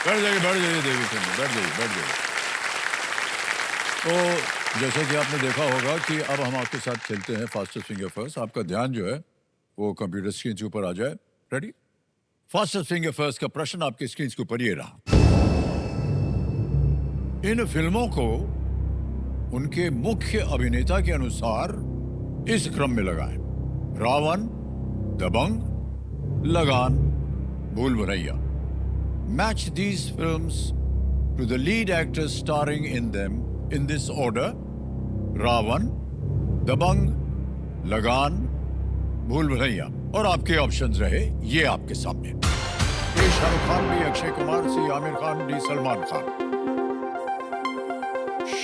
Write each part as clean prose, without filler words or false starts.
बैठ जाइए देवी सिंह, बैठ जाइए, बैठ जाइए। तो जैसे कि आपने देखा होगा कि अब हम आपके साथ चलते हैं फास्टेस्ट फिंगर फर्स्ट। आपका ध्यान जो है वो कंप्यूटर स्क्रीन के ऊपर आ जाए। रेडी? फास्टेस्ट फिंगर फर्स्ट का प्रश्न आपकी स्क्रीन के ऊपर ये रहा। इन फिल्मों को उनके मुख्य अभिनेता के अनुसार इस क्रम में लगाएं। रावण, दबंग, लगान, भूल Bhulaiyaa. Match these films to the lead actors starring in them in this order: Ravan, दबंग, लगान, भूल भुलैया। और आपके ऑप्शंस रहे ये आपके सामने। ए शाहरुख खान, बी अक्षय कुमार, सी आमिर खान, डी सलमान खान।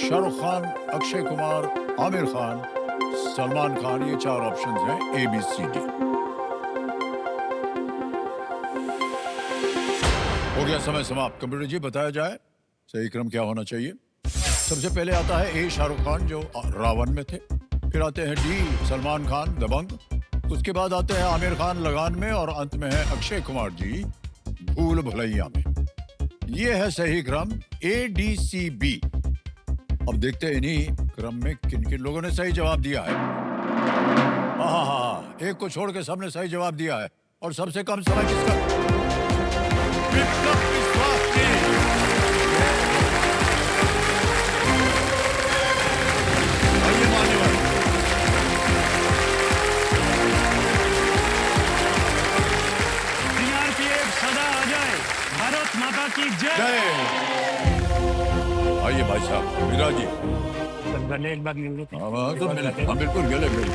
शाहरुख खान, अक्षय कुमार, आमिर खान, सलमान खान, ये चार ऑप्शंस हैं, ए बी सी डी। हो गया समय समाप्त। कंप्यूटर जी बताया जाए सही क्रम क्या होना चाहिए। सबसे पहले आता है ए शाहरुख खान जो रावण में थे, फिर आते हैं डी सलमान खान दबंग, उसके बाद आते हैं आमिर खान लगान में, और अंत में है अक्षय कुमार जी भूल भुलैया में। ये है सही क्रम ए डी सी बी। अब देखते हैं इन्हीं क्रम में किन किन लोगों ने सही जवाब दिया है। हाँ, एक को छोड़ के सबने सही जवाब दिया है। और सबसे कम समय किसका? विप्लव विश्वास जी। आइए मान्यवर। सीआरपीएफ सदा अजय, भारत माता की जय। आइए भाई साहब मीरा जी। गले एक बार मिल लो। हाँ बिल्कुल गले मिल।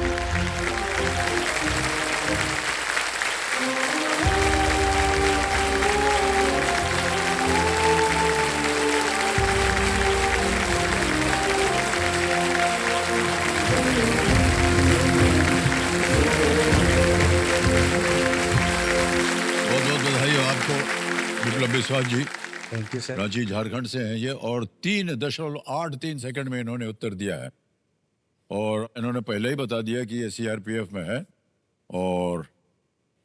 बहुत बहुत बधाई हो आपको Viplav Vishwas ji. Thank you sir. Ranchi Jharkhand से हैं ये, और 3.83 सेकंड में इन्होंने उत्तर दिया है। और इन्होंने पहले ही बता दिया कि ये सीआरपीएफ में है। और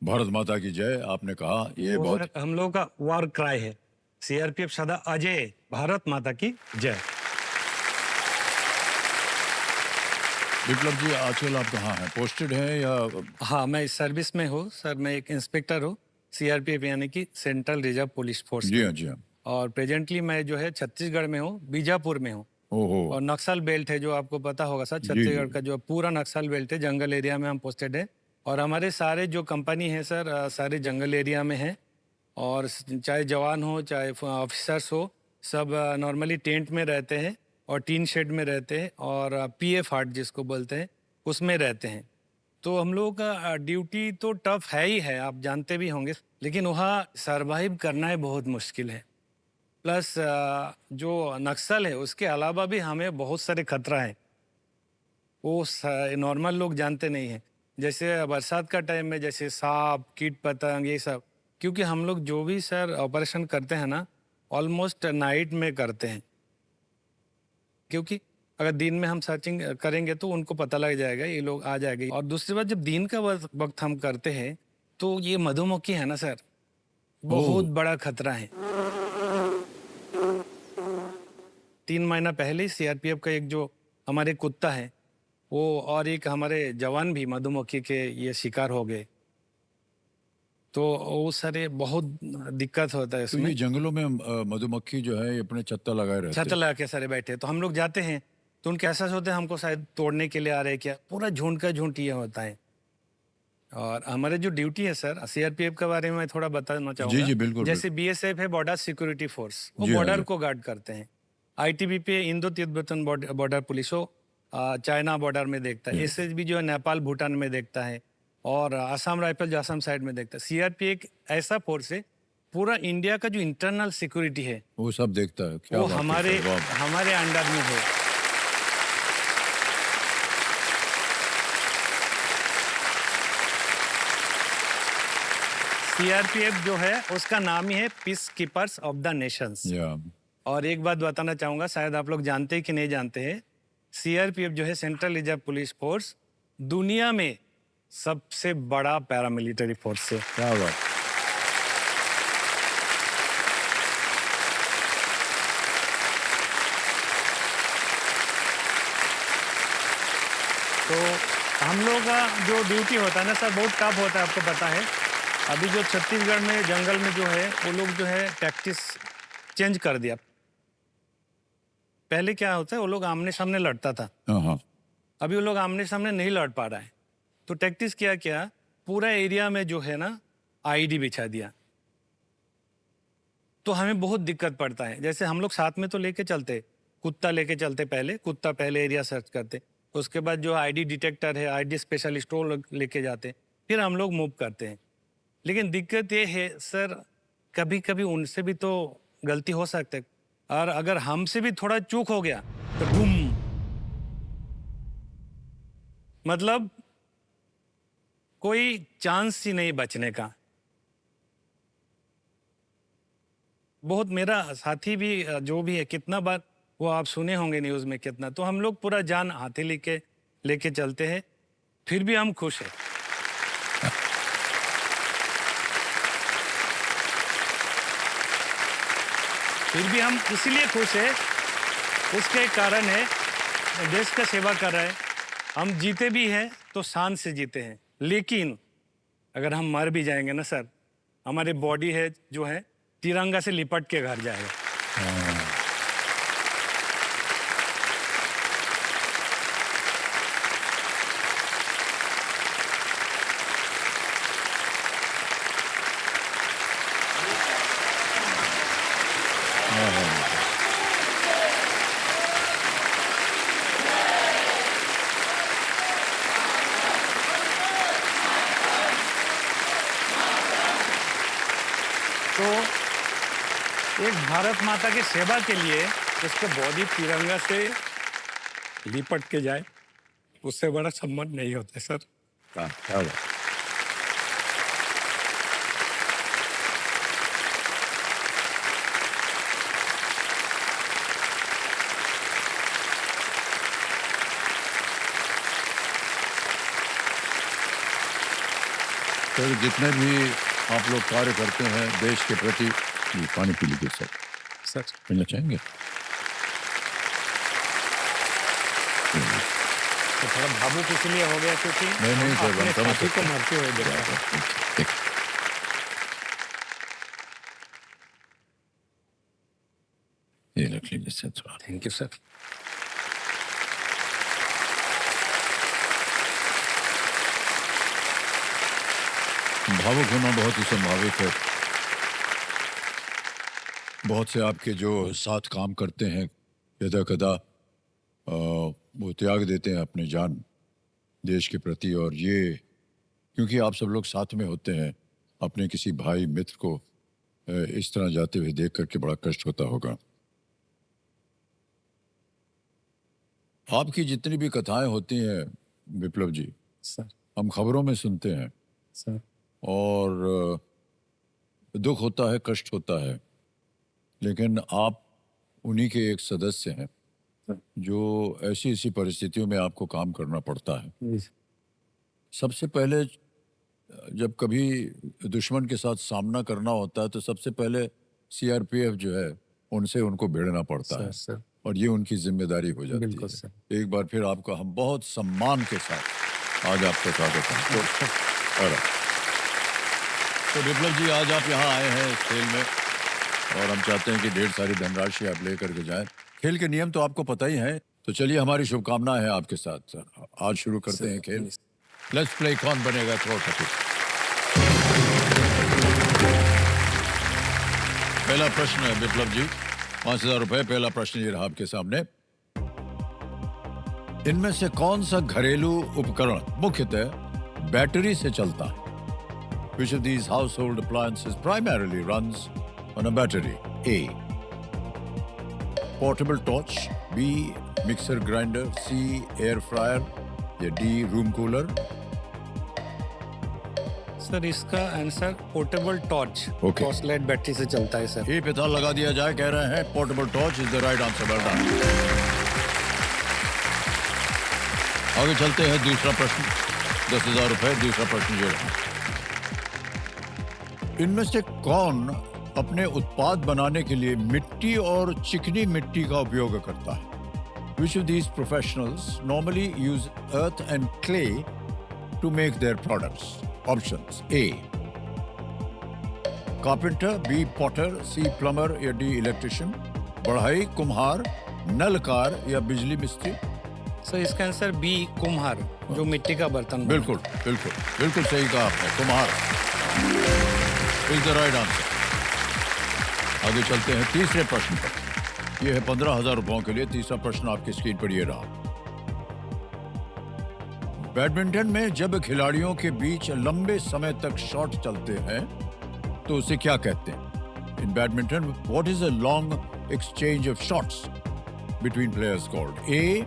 भारत माता की जय आपने कहा, ये बहुत हम लोगों का वॉर क्राई है। सीआरपीएफ सदा अजय, भारत माता की जय। विप्लव जी आजकल आप कहाँ हैं, पोस्टेड हैं या? हाँ, मैं इस सर्विस में हूँ सर। मैं एक इंस्पेक्टर हूँ सीआरपीएफ यानी कि सेंट्रल रिजर्व पुलिस फोर्स। जी हाँ, जी हाँ। और प्रेजेंटली मैं जो है छत्तीसगढ़ में हूँ, बीजापुर में हूँ। ओहो। और नक्सल बेल्ट है जो आपको पता होगा सर, छत्तीसगढ़ का जो पूरा नक्सल बेल्ट है, जंगल एरिया में हम पोस्टेड है। और हमारे सारे जो कंपनी है सर, सारे जंगल एरिया में है। और चाहे जवान हो चाहे ऑफिसर्स हो, सब नॉर्मली टेंट में रहते हैं और टीन शेड में रहते हैं, और पीएफ हार्ट जिसको बोलते हैं उसमें रहते हैं। तो हम लोगों का ड्यूटी तो टफ है ही है, आप जानते भी होंगे, लेकिन वहाँ सरवाइव करना है बहुत मुश्किल है। प्लस जो नक्सल है उसके अलावा भी हमें बहुत सारे खतरा है, वो नॉर्मल लोग जानते नहीं हैं। जैसे बरसात का टाइम में जैसे सांप, कीट पतंग, ये सब। क्योंकि हम लोग जो भी सर ऑपरेशन करते हैं ना, ऑलमोस्ट नाइट में करते हैं। क्योंकि अगर दिन में हम सर्चिंग करेंगे तो उनको पता लग जाएगा, ये लोग आ जाएंगे। और दूसरी बात, जब दिन का वक्त हम करते हैं तो ये मधुमक्खी है ना सर, बहुत बड़ा खतरा है। 3 महीना पहले ही सीआरपीएफ का एक जो हमारे कुत्ता है वो, और एक हमारे जवान भी मधुमक्खी के ये शिकार हो गए। तो वो सारे बहुत दिक्कत होता है तो इसमें। ये जंगलों में मधुमक्खी जो है ये अपने छत्ता लगाए रहते छत लगा के सारे बैठे, तो हम लोग जाते हैं तो उनके एहसास होते हैं हमको शायद तोड़ने के लिए आ रहे हैं क्या। पूरा झुंड का झुंड ये होता है। और हमारे जो ड्यूटी है सर, सीआरपीएफ के बारे में मैं थोड़ा बताना चाहूँगा। जी बिल्कुल। जैसे बीएसएफ है, बॉर्डर सिक्योरिटी फोर्स, वो जी हाँ, बॉर्डर जी। को गार्ड करते हैं। ITBP Indo Tibetan border police हो, चाइना बॉर्डर में देखता है। एसएसबी जो है नेपाल भूटान में देखता है। और आसाम राइफल जो आसाम साइड में देखता है। सीआरपी एक ऐसा फोर्स है, पूरा इंडिया का जो इंटरनल सिक्योरिटी है वो सब देखता है। क्या वो बात है, हमारे सर, वाह। हमारे अंडर में है। सीआरपीएफ जो है उसका नाम ही है peace keepers of the Nations. और एक बात बताना चाहूंगा, शायद आप लोग जानते हैं कि नहीं जानते हैं, सीआरपीएफ जो है सेंट्रल रिजर्व पुलिस फोर्स दुनिया में सबसे बड़ा पैरामिलिट्री फोर्स है। क्या बात। हम लोग का जो ड्यूटी होता है ना सर, बहुत टफ होता है, आपको पता है। अभी जो छत्तीसगढ़ में जंगल में जो है, वो लोग जो है टैक्टिस चेंज कर दिया। पहले क्या होता है, वो लोग आमने सामने लड़ता था, हाँ, अभी वो लोग आमने सामने नहीं लड़ पा रहा है। तो टैक्टिस क्या पूरा एरिया में जो है ना आईडी बिछा दिया। तो हमें बहुत दिक्कत पड़ता है। जैसे हम लोग साथ में तो लेके चलते, कुत्ता लेके चलते, कुत्ता पहले एरिया सर्च करते, उसके बाद जो आईडी डिटेक्टर है, आईडी स्पेशलिस्ट वो लोग लेके जाते, फिर हम लोग मूव करते हैं। लेकिन दिक्कत ये है सर, कभी कभी उनसे भी तो गलती हो सकती है, और अगर हमसे भी थोड़ा चूक हो गया तो बूम, मतलब कोई चांस ही नहीं बचने का। बहुत, मेरा साथी भी जो भी है, कितना बार वो आप सुने होंगे न्यूज़ में कितना, तो हम लोग पूरा जान हाथे लेके चलते हैं, फिर भी हम खुश हैं। फिर भी हम इसीलिए खुश है, उसका एक कारण है, देश का सेवा कर रहे हैं। हम जीते भी हैं तो शान से जीते हैं, लेकिन अगर हम मर भी जाएंगे ना सर, हमारे बॉडी है जो है तिरंगा से लिपट के घर जाएगा। तो एक भारत माता की सेवा के लिए उसको बॉडी तिरंगा से लिपट के जाए, उससे बड़ा सम्मान नहीं होता सर। क्या बात। सर, जितने भी आप लोग कार्य करते हैं देश के प्रति, ये पानी पी लीजिए सर। सर पीना चाहेंगे? तो थोड़ा भावुक इसलिए हो गया क्योंकि नहीं सर, अपने समझ साथी को सकता हूं। मरते हुए देखा। ये रख लीजिए सर थोड़ा। Thank you sir. भावुक होना बहुत ही स्वाभाविक है। बहुत से आपके जो साथ काम करते हैं यदा कदा वो त्याग देते हैं अपनी जान देश के प्रति, और ये क्योंकि आप सब लोग साथ में होते हैं, अपने किसी भाई मित्र को इस तरह जाते हुए देख करके बड़ा कष्ट होता होगा। आपकी जितनी भी कथाएं होती हैं विप्लव जी, सर हम खबरों में सुनते हैं, सर और दुख होता है, कष्ट होता है, लेकिन आप उन्हीं के एक सदस्य हैं जो ऐसी ऐसी परिस्थितियों में आपको काम करना पड़ता है। जी सबसे पहले जब कभी दुश्मन के साथ सामना करना होता है तो सबसे पहले सीआरपीएफ जो है उनसे उनको भिड़ना पड़ता है, सर और ये उनकी जिम्मेदारी हो जाती बिल्कुल है। सर। एक बार फिर आपका हम बहुत सम्मान के साथ आज आपका स्वागत है। तो विप्लव जी, आज आप यहाँ आए हैं इस खेल में, और हम चाहते हैं कि ढेर सारी धनराशि आप लेकर के जाएं। खेल के नियम तो आपको पता ही है, तो चलिए हमारी शुभकामनाएं हैं आपके साथ सर। आज शुरू करते हैं खेल। लेट्स प्ले कौन बनेगा करोड़पति। पहला प्रश्न है विप्लव जी, 5,000 रुपए। पहला प्रश्न ये रहा आपके सामने। इनमें से कौन सा घरेलू उपकरण मुख्यतः बैटरी से चलता है? Which of these household appliances primarily runs on a battery? A. Portable torch. B. Mixer grinder. C. Air fryer. या D. Room cooler. सर इसका answer portable torch, Okay. Torch light battery से चलता है sir. ये पे ताला लगा दिया जाए, कह रहे हैं portable torch is the right answer. Well done. आगे चलते हैं दूसरा प्रश्न, 10,000 रुपए। दूसरा प्रश्न ये रहा। इनमें से कौन अपने उत्पाद बनाने के लिए मिट्टी और चिकनी मिट्टी का उपयोग करता है? Which of these professionals normally use earth and clay to make their products? Options: A. Carpenter, B. Potter, C. Plumber या D. Electrician. बढ़ाई, कुम्हार, नलकार या बिजली मिस्त्री. सर इसका आंसर बी, कुम्हार, जो मिट्टी का बर्तन बनाता है। बिल्कुल बिल्कुल बिल्कुल सही कहा आपने, कुम्हार इज द राइट आंसर. आगे चलते हैं तीसरे प्रश्न पर. यह है 15,000 रुपयों के लिए. तीसरा प्रश्न आपकी स्क्रीन पर ये रहा. बैडमिंटन में जब खिलाड़ियों के बीच लंबे समय तक शॉट चलते हैं तो उसे क्या कहते हैं? In badminton what is a long exchange of shots between players called? A.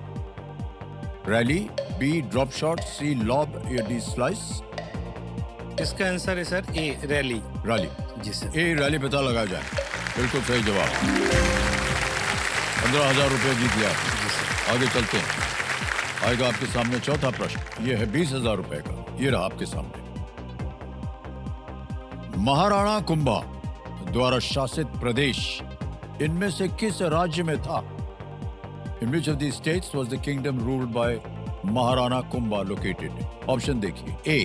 Rally, B. Drop shot, C. Lob या डी. स्लाइस. इसका आंसर है सर ए, रैली. रैली. जी सर. ए रैली पता लगा जाए. बिल्कुल सही जवाब. 15,000 रुपये जीत लिया. आगे चलते हैं. आएगा आपके सामने चौथा प्रश्न. यह है 20,000 रुपए का. ये रहा आपके सामने. महाराणा कुंभा द्वारा शासित प्रदेश इनमें से किस राज्य में था? In which of these states was the kingdom ruled by Maharana Kumbha located? Option देखिए. A.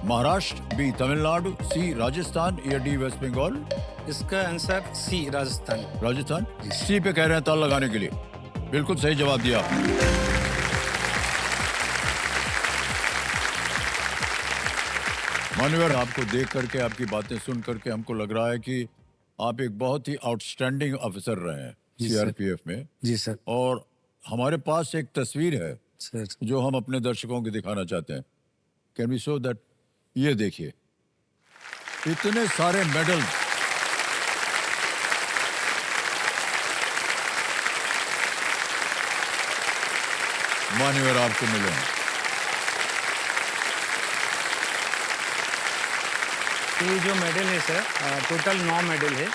महाराष्ट्र, बी. तमिलनाडु, सी. राजस्थान या डी. वेस्ट बंगाल. इसका आंसर सी, राजस्थान. राजस्थान. सी पे कह रहे हैं ताल लगाने के लिए. बिल्कुल सही जवाब दिया. मान्यवर, आपको देख करके, आपकी बातें सुन करके हमको लग रहा है कि आप एक बहुत ही आउटस्टैंडिंग ऑफिसर रहे हैं सीआरपीएफ में. जी सर. और हमारे पास एक तस्वीर है सर जो हम अपने दर्शकों को दिखाना चाहते हैं. Can we show that? ये देखिए, इतने सारे मेडल. मान्यवर आपको मिले हैं. ये जो मेडल है सर, टोटल 9 मेडल है.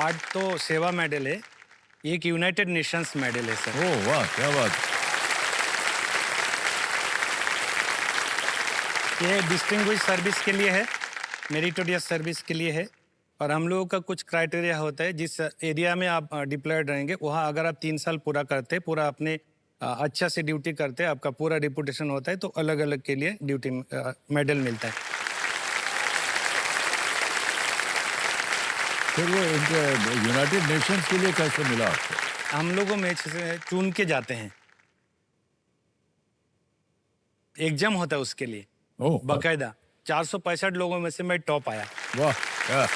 8 तो सेवा मेडल है, एक यूनाइटेड नेशंस मेडल है सर. ओह वाह, क्या बात. ये डिस्टिंग्विश सर्विस के लिए है, मेरिटोरियस सर्विस के लिए है. और हम लोगों का कुछ क्राइटेरिया होता है. जिस एरिया में आप डिप्लॉयड रहेंगे वहाँ अगर आप 3 साल पूरा करते, पूरा अपने अच्छा से ड्यूटी करते, आपका पूरा रिपुटेशन होता है, तो अलग अलग के लिए ड्यूटी मेडल मिलता है. फिर वो यूनाइटेड नेशंस के लिए कैसे मिला आपको? हम लोगों में से चुन के जाते हैं, एग्जाम होता है उसके लिए. ओह बाकायदा 465 लोगों में से मैं टॉप आया. वाह, क्या.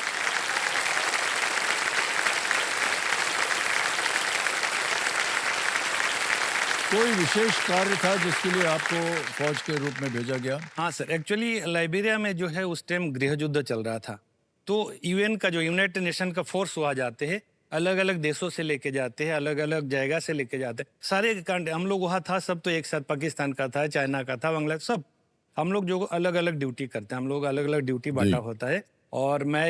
कोई विशेष कार्य था जिसके लिए आपको फौज के रूप में भेजा गया? हाँ सर, एक्चुअली लाइबेरिया में जो है उस टाइम गृह युद्ध चल रहा था. तो यूएन का जो यूनाइटेड नेशन का फोर्स वहाँ जाते हैं, अलग अलग देशों से लेके जाते हैं, अलग अलग जगह से लेके जाते हैं. सारे हम लोग वहाँ था, सब तो एक साथ, पाकिस्तान का था, चाइना का था, बांग्लादेश, सब हम लोग जो अलग अलग ड्यूटी करते हैं. हम लोग अलग अलग ड्यूटी बांटा होता है. और मैं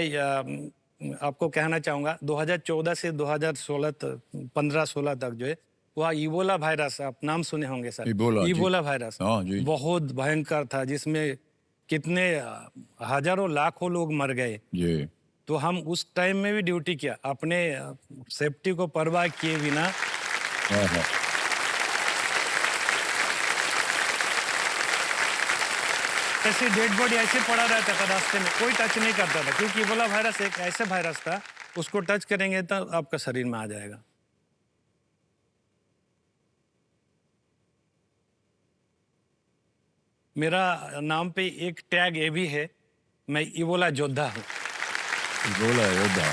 आपको कहना चाहूँगा 2014 से 2016 15-16 तक जो है वहाँ इबोला वायरस, आप नाम सुने होंगे सर. इबोला वायरस बहुत भयंकर था, जिसमें कितने हजारों लाखों लोग मर गए. तो हम उस टाइम में भी ड्यूटी किया, अपने सेफ्टी को परवाह किए बिना. ऐसे डेड बॉडी ऐसे पड़ा रहता था रास्ते में, कोई टच नहीं करता था, क्योंकि इबोला वायरस एक ऐसा वायरस था, उसको टच करेंगे तो आपका शरीर में आ जाएगा. मेरा नाम पे एक टैग ये भी है, मैं इबोला योद्धा हूँ. इबोला योद्धा.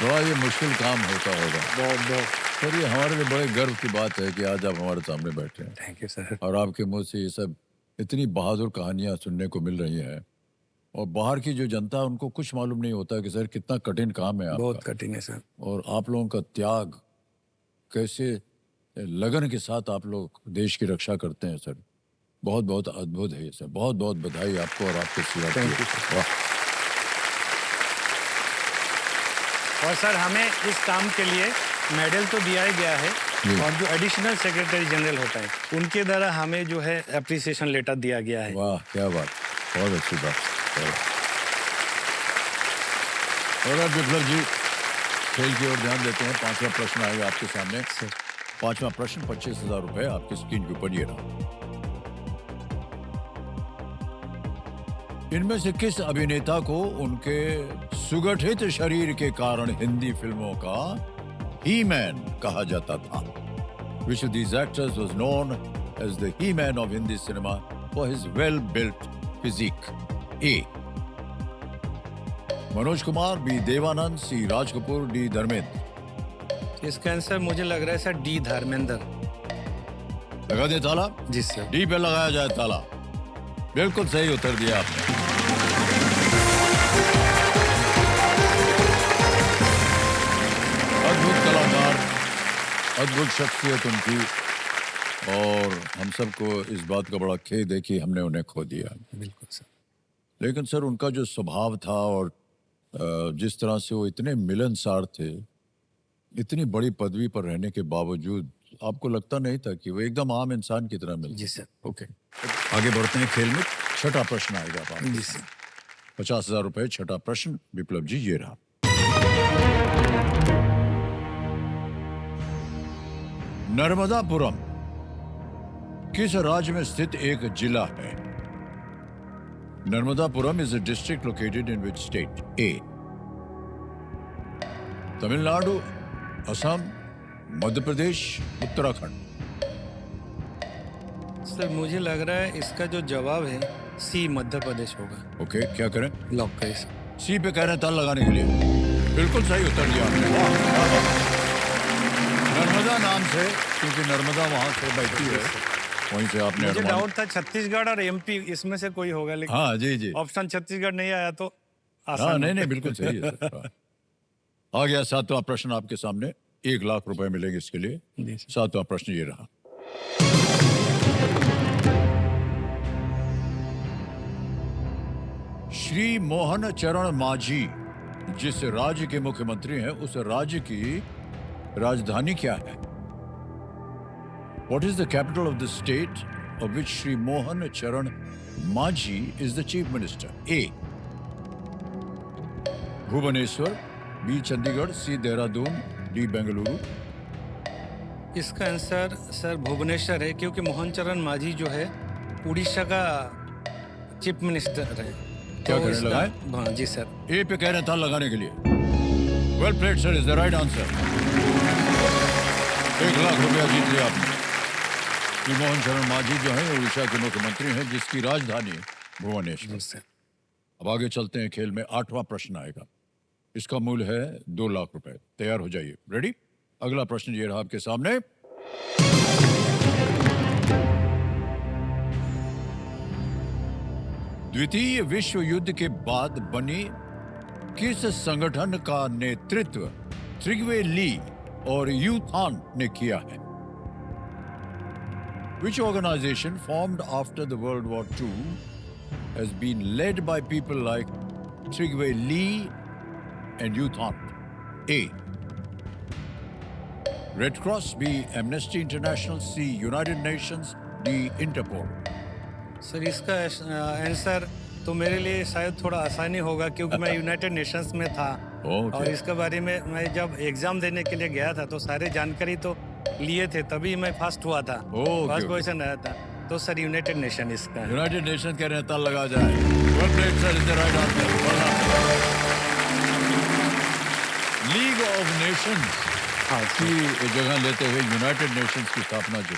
बड़ा ये मुश्किल काम होता होगा. बहुत. सर, ये हमारे लिए बड़े गर्व की बात है कि आज आप हमारे सामने बैठे हैं. Thank you sir. और आपके मुंह से ये सब इतनी बहादुर कहानियां सुनने को मिल रही हैं. और बाहर की जो जनता है उनको कुछ मालूम नहीं होता कि सर कितना कठिन काम है आपका. बहुत कठिन है सर. और आप लोगों का त्याग, कैसे लगन के साथ आप लोग देश की रक्षा करते हैं सर, बहुत बहुत अद्भुत है ये सर. बहुत बहुत बधाई आपको और आपके सीआरपीएफ. वाह. और सर हमें इस काम के लिए मेडल तो दिया ही गया है, और जो एडिशनल सेक्रेटरी जनरल होता है उनके द्वारा हमें जो है एप्रिसिएशन लेटर दिया गया है. वाह, क्या बात. बहुत अच्छी बात. और विप्लव जी, खेल की ओर ध्यान देते हैं। पांचवा प्रश्न आएगा आपके सामने। सर पांचवा प्रश्न 25,000 रुपए आपकी स्क्रीन के ऊपर ये रहा। इनमें से किस अभिनेता को उनके सुगठित शरीर के कारण हिंदी फिल्मों का ही-मैन कहा जाता था? Which of these actors was known as the he-man of Hindi cinema for his well-built physique? A. Manoj Kumar, B Dev Anand, C Raj Kapoor, D Dharmendra. इसका आंसर मुझे लग रहा है सर डी धर्मेंद्र। लगा दे ताला? जी सर। डी पे लगाया जाए ताला। बिल्कुल सही उत्तर दिया आपने। अद्भुत कलाकार, अद्भुत शख्सियत उनकी, और हम सबको इस बात का बड़ा खेद है कि हमने उन्हें खो दिया। बिल्कुल सर। लेकिन सर उनका जो स्वभाव था और जिस तरह से वो इतने मिलनसार थे, इतनी बड़ी पदवी पर रहने के बावजूद आपको लगता नहीं था कि वो एकदम आम इंसान की तरह मिलते? जी सर। ओके, आगे बढ़ते हैं खेल में। छठा प्रश्न आएगा आपके जी सामने। सर। 50,000 रुपए। छठा प्रश्न विप्लव जी ये रहा। नर्मदापुरम किस राज्य में स्थित एक जिला है? Narmadapuram is a district located in which state? A. Tamil Nadu, Assam, Madhya Pradesh, Uttarakhand. Sir मुझे लग रहा है इसका जो जवाब है सी मध्य प्रदेश होगा। ओके, क्या करें? लॉक करें सर। सी पे कह रहे हैं ताल लगाने के लिए। बिल्कुल सही उत्तर दिया आपने। वाह, क्या बात है। नर्मदा नाम से, क्योंकि नर्मदा वहां से बहती है, वहीं से आपने मुझे अनुमान- डाउट था छत्तीसगढ़ और एमपी इसमें से कोई होगा, लेकिन हाँ जी जी, ऑप्शन छत्तीसगढ़ नहीं आया तो हाँ आसान नहीं हो। नहीं बिल्कुल सही है सर। हाँ। आ गया सातवां प्रश्न आपके सामने। 1 लाख रुपए मिलेंगे इसके लिए। जी सर। सातवां प्रश्न ये रहा। श्री मोहन चरण मांझी जिस राज्य के मुख्यमंत्री हैं, उस राज्य की राजधानी क्या है? What is the capital of the state of which Shri Mohan Charan Manjhi is the chief minister? A. Bhubaneswar, B Chandigarh, C Dehradun, D Bengaluru. इसका आंसर सर भुवनेश्वर है, क्योंकि मोहन चरण मांझी जो है उड़ीसा का चीफ मिनिस्टर है। क्या करने इसका- लगाए? हाँ जी सर। ए पे कह रहे था लगाने के लिए। Well played sir, is the right answer. 1 lakh रुपया जीत लिया आपने। श्री मोहन चरण मांझी जो है उड़ीसा के मुख्यमंत्री हैं, जिसकी राजधानी भुवनेश्वर। जी सर। अब आगे चलते हैं खेल में। 8वां प्रश्न आएगा। इसका मूल्य है 2 लाख रुपए। तैयार हो जाइए। रेडी? अगला प्रश्न ये रहा आपके सामने। द्वितीय विश्व युद्ध के बाद बनी किस संगठन का नेतृत्व त्रिग्वे ली और यूथान ने किया है? Which organization formed after the World War II has been led by people like Trygve Lie and Youthon? A. Red Cross, B. Amnesty International, C. United Nations, D. Interpol. Sir इसका आंसर तो मेरे लिए शायद थोड़ा आसानी होगा, क्योंकि मैं यूनाइटेड नेशंस में था। Okay. और इसके बारे में मैं जब एग्जाम देने के लिए गया था तो सारे जानकारी तो लिए थे, तभी मैं फर्स्ट हुआ था। Okay, first okay. पोजीशन आया था। तो सर यूनाइटेड नेशन इसका है। यूनाइटेड नेशन कह रहे हैं ताल लगा जाए। Well played, sir, is the right answer. League of Nations हाँ की जगह लेते हुए यूनाइटेड नेशंस की स्थापना जो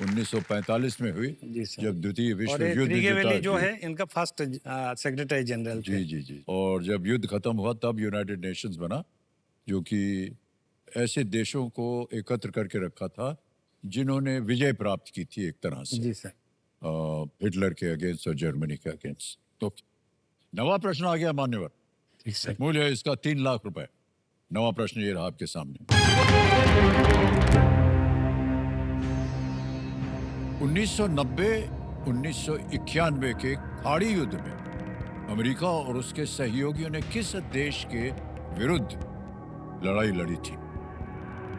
1945 में हुई, जी सर। जब द्वितीय और विश्व ये युद्ध त्रिगेवेली जो जी। है इनका फर्स्ट सेक्रेटरी जनरल थे। जी जी जी। और जब युद्ध खत्म हुआ तब यूनाइटेड नेशंस बना, जो कि ऐसे देशों को एकत्र करके रखा था जिन्होंने विजय प्राप्त की थी एक तरह से जी सर। हिटलर के अगेंस्ट और जर्मनी के अगेंस्ट। तो नवा प्रश्न आ गया मान्यवर। ठीक सर। मूल्य है इसका 3 लाख रुपए। नवा प्रश्न ये रहा आपके सामने। 1990-1991 के खाड़ी युद्ध में अमेरिका और उसके सहयोगियों ने किस देश के विरुद्ध लड़ाई लड़ी थी?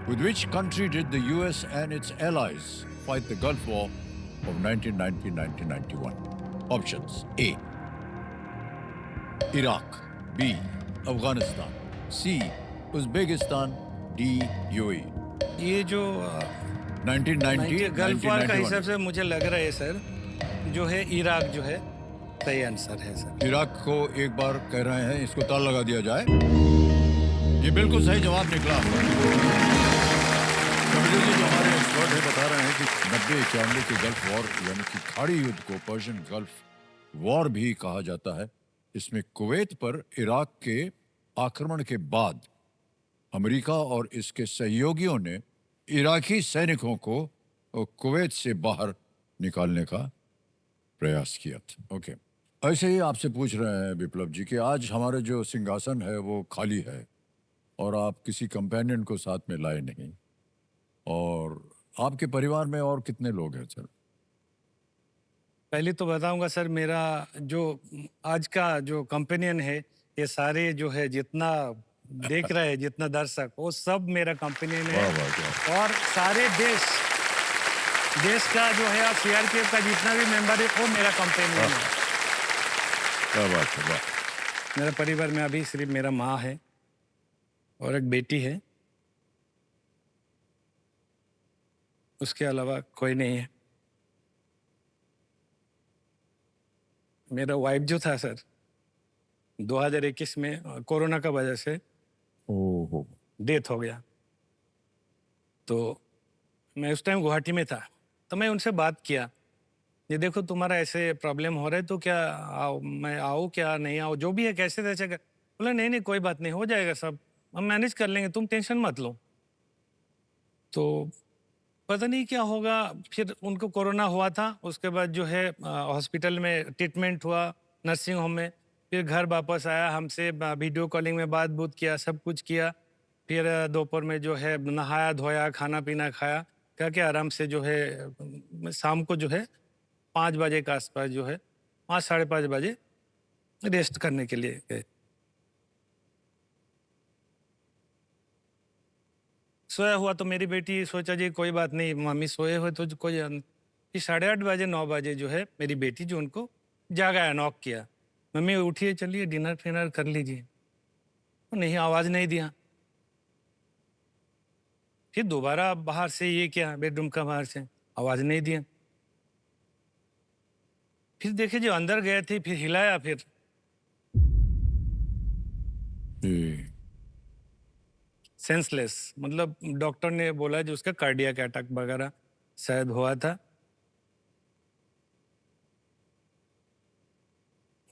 With which country did the US and its allies fight the Gulf War of 1990-1991? Options: A. Iraq, B. Afghanistan, C. Uzbekistan, D, UAE. ये जो 1990, गल्फ वॉर का हिसाब 1991। से मुझे लग रहा है सर, जो है इराक जो है सही आंसर है सर। इराक को एक बार कह रहे हैं, इसको ताला लगा दिया जाए। ये बिल्कुल सही जवाब निकला। कपिल जी जो हमारे एक्सपर्ट है बता रहे हैं कि 90-91 के गल्फ वॉर यानी कि खाड़ी युद्ध को पर्शियन गल्फ वॉर भी कहा जाता है। इसमें कुवैत पर इराक के आक्रमण के बाद अमेरिका और इसके सहयोगियों ने इराकी सैनिकों को कुवैत से बाहर निकालने का प्रयास किया था। ओके, ऐसे ही आपसे पूछ रहे हैं विप्लव जी कि आज हमारे जो सिंहासन है वो खाली है और आप किसी कंपेनियन को साथ में लाए नहीं, और आपके परिवार में और कितने लोग हैं सर? पहले तो बताऊंगा सर, मेरा जो आज का जो कंपेनियन है, ये सारे जो है जितना देख रहे हैं, जितना दर्शक, वो सब मेरा कंपेनियन वाह है। वाह, क्या और सारे देश का जो है सीआरपीएफ का जितना भी मेंबर है वो मेरा कंपेनियन है। क्या बात है, वाह। मेरा परिवार में अभी सिर्फ मेरा माँ है और एक बेटी है, उसके अलावा कोई नहीं है। मेरा वाइफ जो था सर, 2021 में कोरोना का वजह से ओहो, डेथ हो गया। तो मैं उस टाइम गुवाहाटी में था, तो मैं उनसे बात किया, ये देखो तुम्हारा ऐसे प्रॉब्लम हो रहा है तो क्या मैं आऊँ क्या नहीं आऊँ, जो भी है कैसे कैसे कर। बोला नहीं नहीं कोई बात नहीं, हो जाएगा सब, हम मैनेज कर लेंगे, तुम टेंशन मत लो। तो पता नहीं क्या होगा, फिर उनको कोरोना हुआ था, उसके बाद जो है हॉस्पिटल में ट्रीटमेंट हुआ, नर्सिंग होम में, फिर घर वापस आया, हमसे वीडियो कॉलिंग में बात बूत किया, सब कुछ किया। फिर दोपहर में जो है नहाया धोया, खाना पीना खाया, क्या क्या आराम से जो है शाम को जो है 5 बजे के आसपास जो है 5 साढ़े 5 बजे रेस्ट करने के लिए गए। सोया हुआ तो मेरी बेटी सोचा जी कोई बात नहीं, मम्मी सोए हुए तो कोई फिर 8:30 बजे 9 बजे जो है मेरी बेटी जो उनको जागाया, नॉक किया, मम्मी उठिए चलिए डिनर फिनर कर लीजिए। तो नहीं, आवाज़ नहीं दिया। फिर दोबारा बाहर से ये क्या, बेडरूम का बाहर से आवाज़ नहीं दिया। फिर देखे जो अंदर गए थे, फिर हिलाया, फिर जी, सेंसलेस, मतलब डॉक्टर ने बोला जो उसका कार्डियक अटैक वगैरह शायद हुआ था।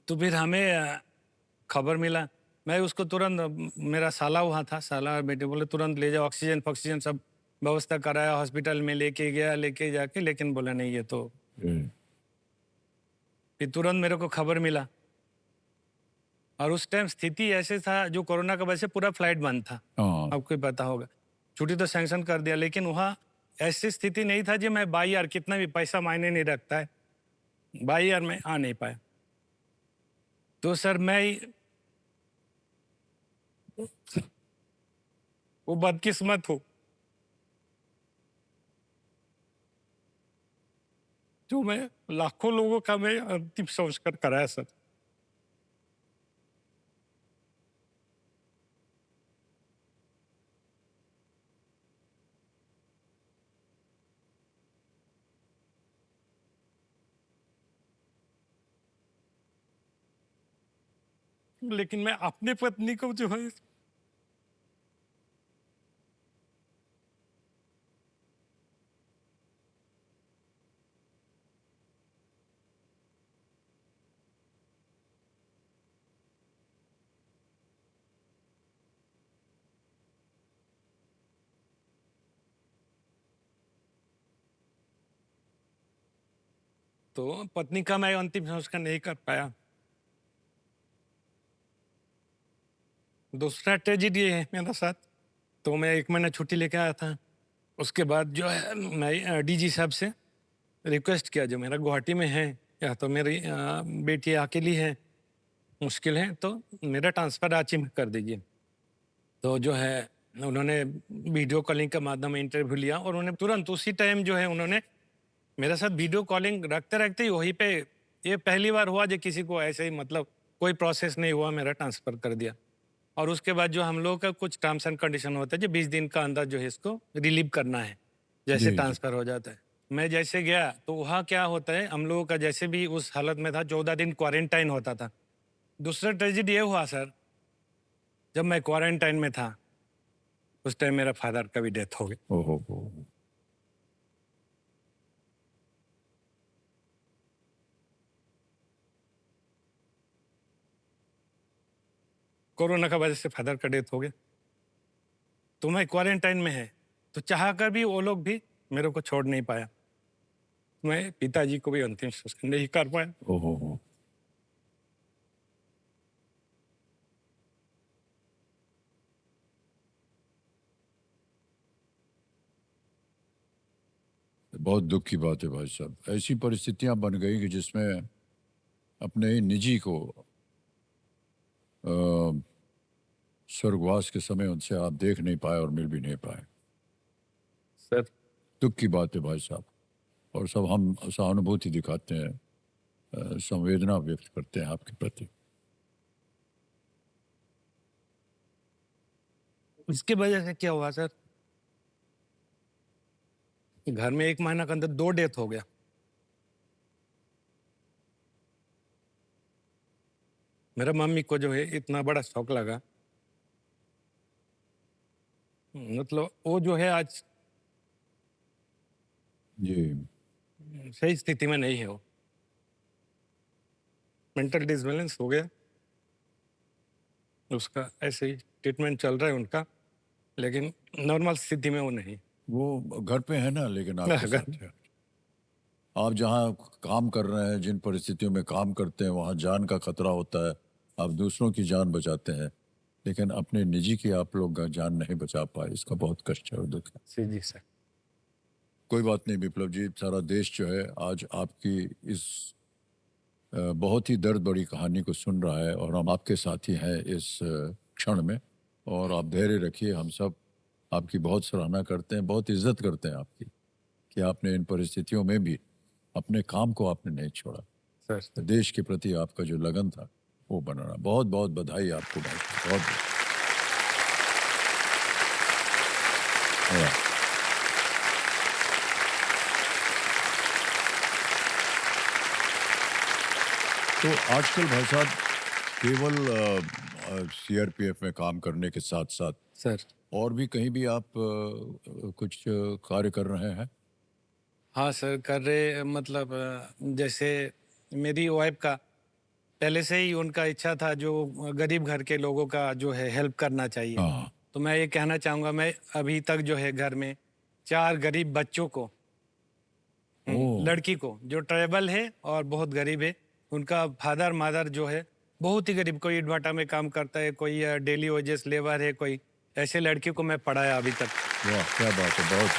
तो फिर हमें खबर मिला, मैं उसको तुरंत मेरा साला वहाँ था, साला और बेटे बोले तुरंत ले जाओ, ऑक्सीजन फॉक्सीजन सब व्यवस्था कराया, हॉस्पिटल में लेके गया, लेके जाके, लेकिन बोला नहीं ये तो। जी, फिर तुरंत मेरे को खबर मिला, और उस टाइम स्थिति ऐसे था जो कोरोना का वजह से पूरा फ्लाइट बंद था, हाँ, आपको ही पता होगा। छुट्टी तो सैंक्शन कर दिया, लेकिन वहाँ ऐसी स्थिति नहीं था जी मैं बाई यार, कितना भी पैसा मायने नहीं रखता है, बाई यार में आ नहीं पाया। तो सर मैं वो बदकिस्मत हूँ जो मैं लाखों लोगों का मैं अंतिम संस्कार कराया सर। लेकिन मैं अपने पत्नी को जो है तो पत्नी का मैं अंतिम संस्कार नहीं कर पाया। दूसरा ट्रेजिडी ये है मेरा साथ, तो मैं 1 महीना छुट्टी लेके आया था। उसके बाद जो है मैं डीजी साहब से रिक्वेस्ट किया, जो मेरा गुवाहाटी में है, या तो मेरी बेटी अकेली है, मुश्किल है, तो मेरा ट्रांसफ़र रांची में कर दीजिए। तो जो है उन्होंने वीडियो कॉलिंग के माध्यम में इंटरव्यू लिया, और उन्होंने तुरंत उसी टाइम जो है उन्होंने मेरे साथ वीडियो कॉलिंग रखते रखते ही वहीं पे, ये पहली बार हुआ जो किसी को ऐसे ही मतलब कोई प्रोसेस नहीं हुआ, मेरा ट्रांसफ़र कर दिया। और उसके बाद जो हम लोगों का कुछ टर्म्स एंड कंडीशन होता है जो 20 दिन का अंदर जो है इसको रिलीव करना है, जैसे जी, जी। ट्रांसफ़र हो जाता है। मैं जैसे गया तो वहाँ क्या होता है, हम लोगों का जैसे भी उस हालत में था 14 दिन क्वारंटाइन होता था। दूसरा ट्रेजेडी ये हुआ सर, जब मैं क्वारंटाइन में था, उस टाइम मेरा फादर का भी डेथ हो गया। ओहो हो। कोरोना की वजह से फादर का डेथ हो गया। तो मैं क्वारंटाइन में है, तो चाह कर भी वो लोग भी मेरे को छोड़ नहीं पाया। मैं पिताजी को भी अंतिम संस्कार नहीं कर पाया। ओहो हो। बहुत दुख की बात है भाई साहब। ऐसी परिस्थितियां बन गई कि जिसमें अपने ही निजी को अ, स्वर्गवास के समय उनसे आप देख नहीं पाए और मिल भी नहीं पाए। सर दुख की बात है भाई साहब। और सब हम सहानुभूति दिखाते हैं, संवेदना व्यक्त करते हैं आपके प्रति। इसके वजह से क्या हुआ सर, घर में 1 महीना के अंदर 2 डेथ हो गया। मेरा मम्मी को जो है इतना बड़ा शौक लगा, मतलब वो जो है आज जी। सही स्थिति में नहीं है। वो मेंटल डिसबैलेंस हो गया, उसका ऐसे ही ट्रीटमेंट चल रहा है उनका, लेकिन नॉर्मल स्थिति में वो नहीं। वो घर पे है ना, लेकिन आपके अगर साथ है। आप जहाँ काम कर रहे हैं, जिन परिस्थितियों में काम करते हैं, वहाँ जान का खतरा होता है। आप दूसरों की जान बचाते हैं, लेकिन अपने निजी की आप लोग का जान नहीं बचा पाए। इसका बहुत कष्ट है और दुख है। जी जी सर। कोई बात नहीं विप्लव जी, सारा देश जो है आज आपकी इस बहुत ही दर्द बड़ी कहानी को सुन रहा है और हम आपके साथी हैं इस क्षण में। और आप धैर्य रखिए, हम सब आपकी बहुत सराहना करते हैं, बहुत इज्जत करते हैं आपकी, कि आपने इन परिस्थितियों में भी अपने काम को आपने नहीं छोड़ा। सर देश के प्रति आपका जो लगन था वो बना रहा। बहुत बहुत बधाई आपको भाई, बहुत हाँ। तो आजकल भाई साहब केवल सीआरपीएफ में काम करने के साथ साथ सर। और भी कहीं भी आप कुछ कार्य कर रहे हैं? हाँ सर, कर रहे मतलब जैसे मेरी वाइफ का पहले से ही उनका इच्छा था, जो गरीब घर के लोगों का जो है हेल्प करना चाहिए। हाँ। तो मैं ये कहना चाहूँगा, मैं अभी तक जो है घर में 4 गरीब बच्चों को, ओ। लड़की को जो ट्राइबल है और बहुत गरीब है, उनका फादर मदर जो है बहुत ही गरीब, कोई इटभाटा में काम करता है, कोई डेली वेजेस लेबर है, कोई ऐसे लड़की को मैं पढ़ाया अभी तक। वाह क्या बात है, बहुत।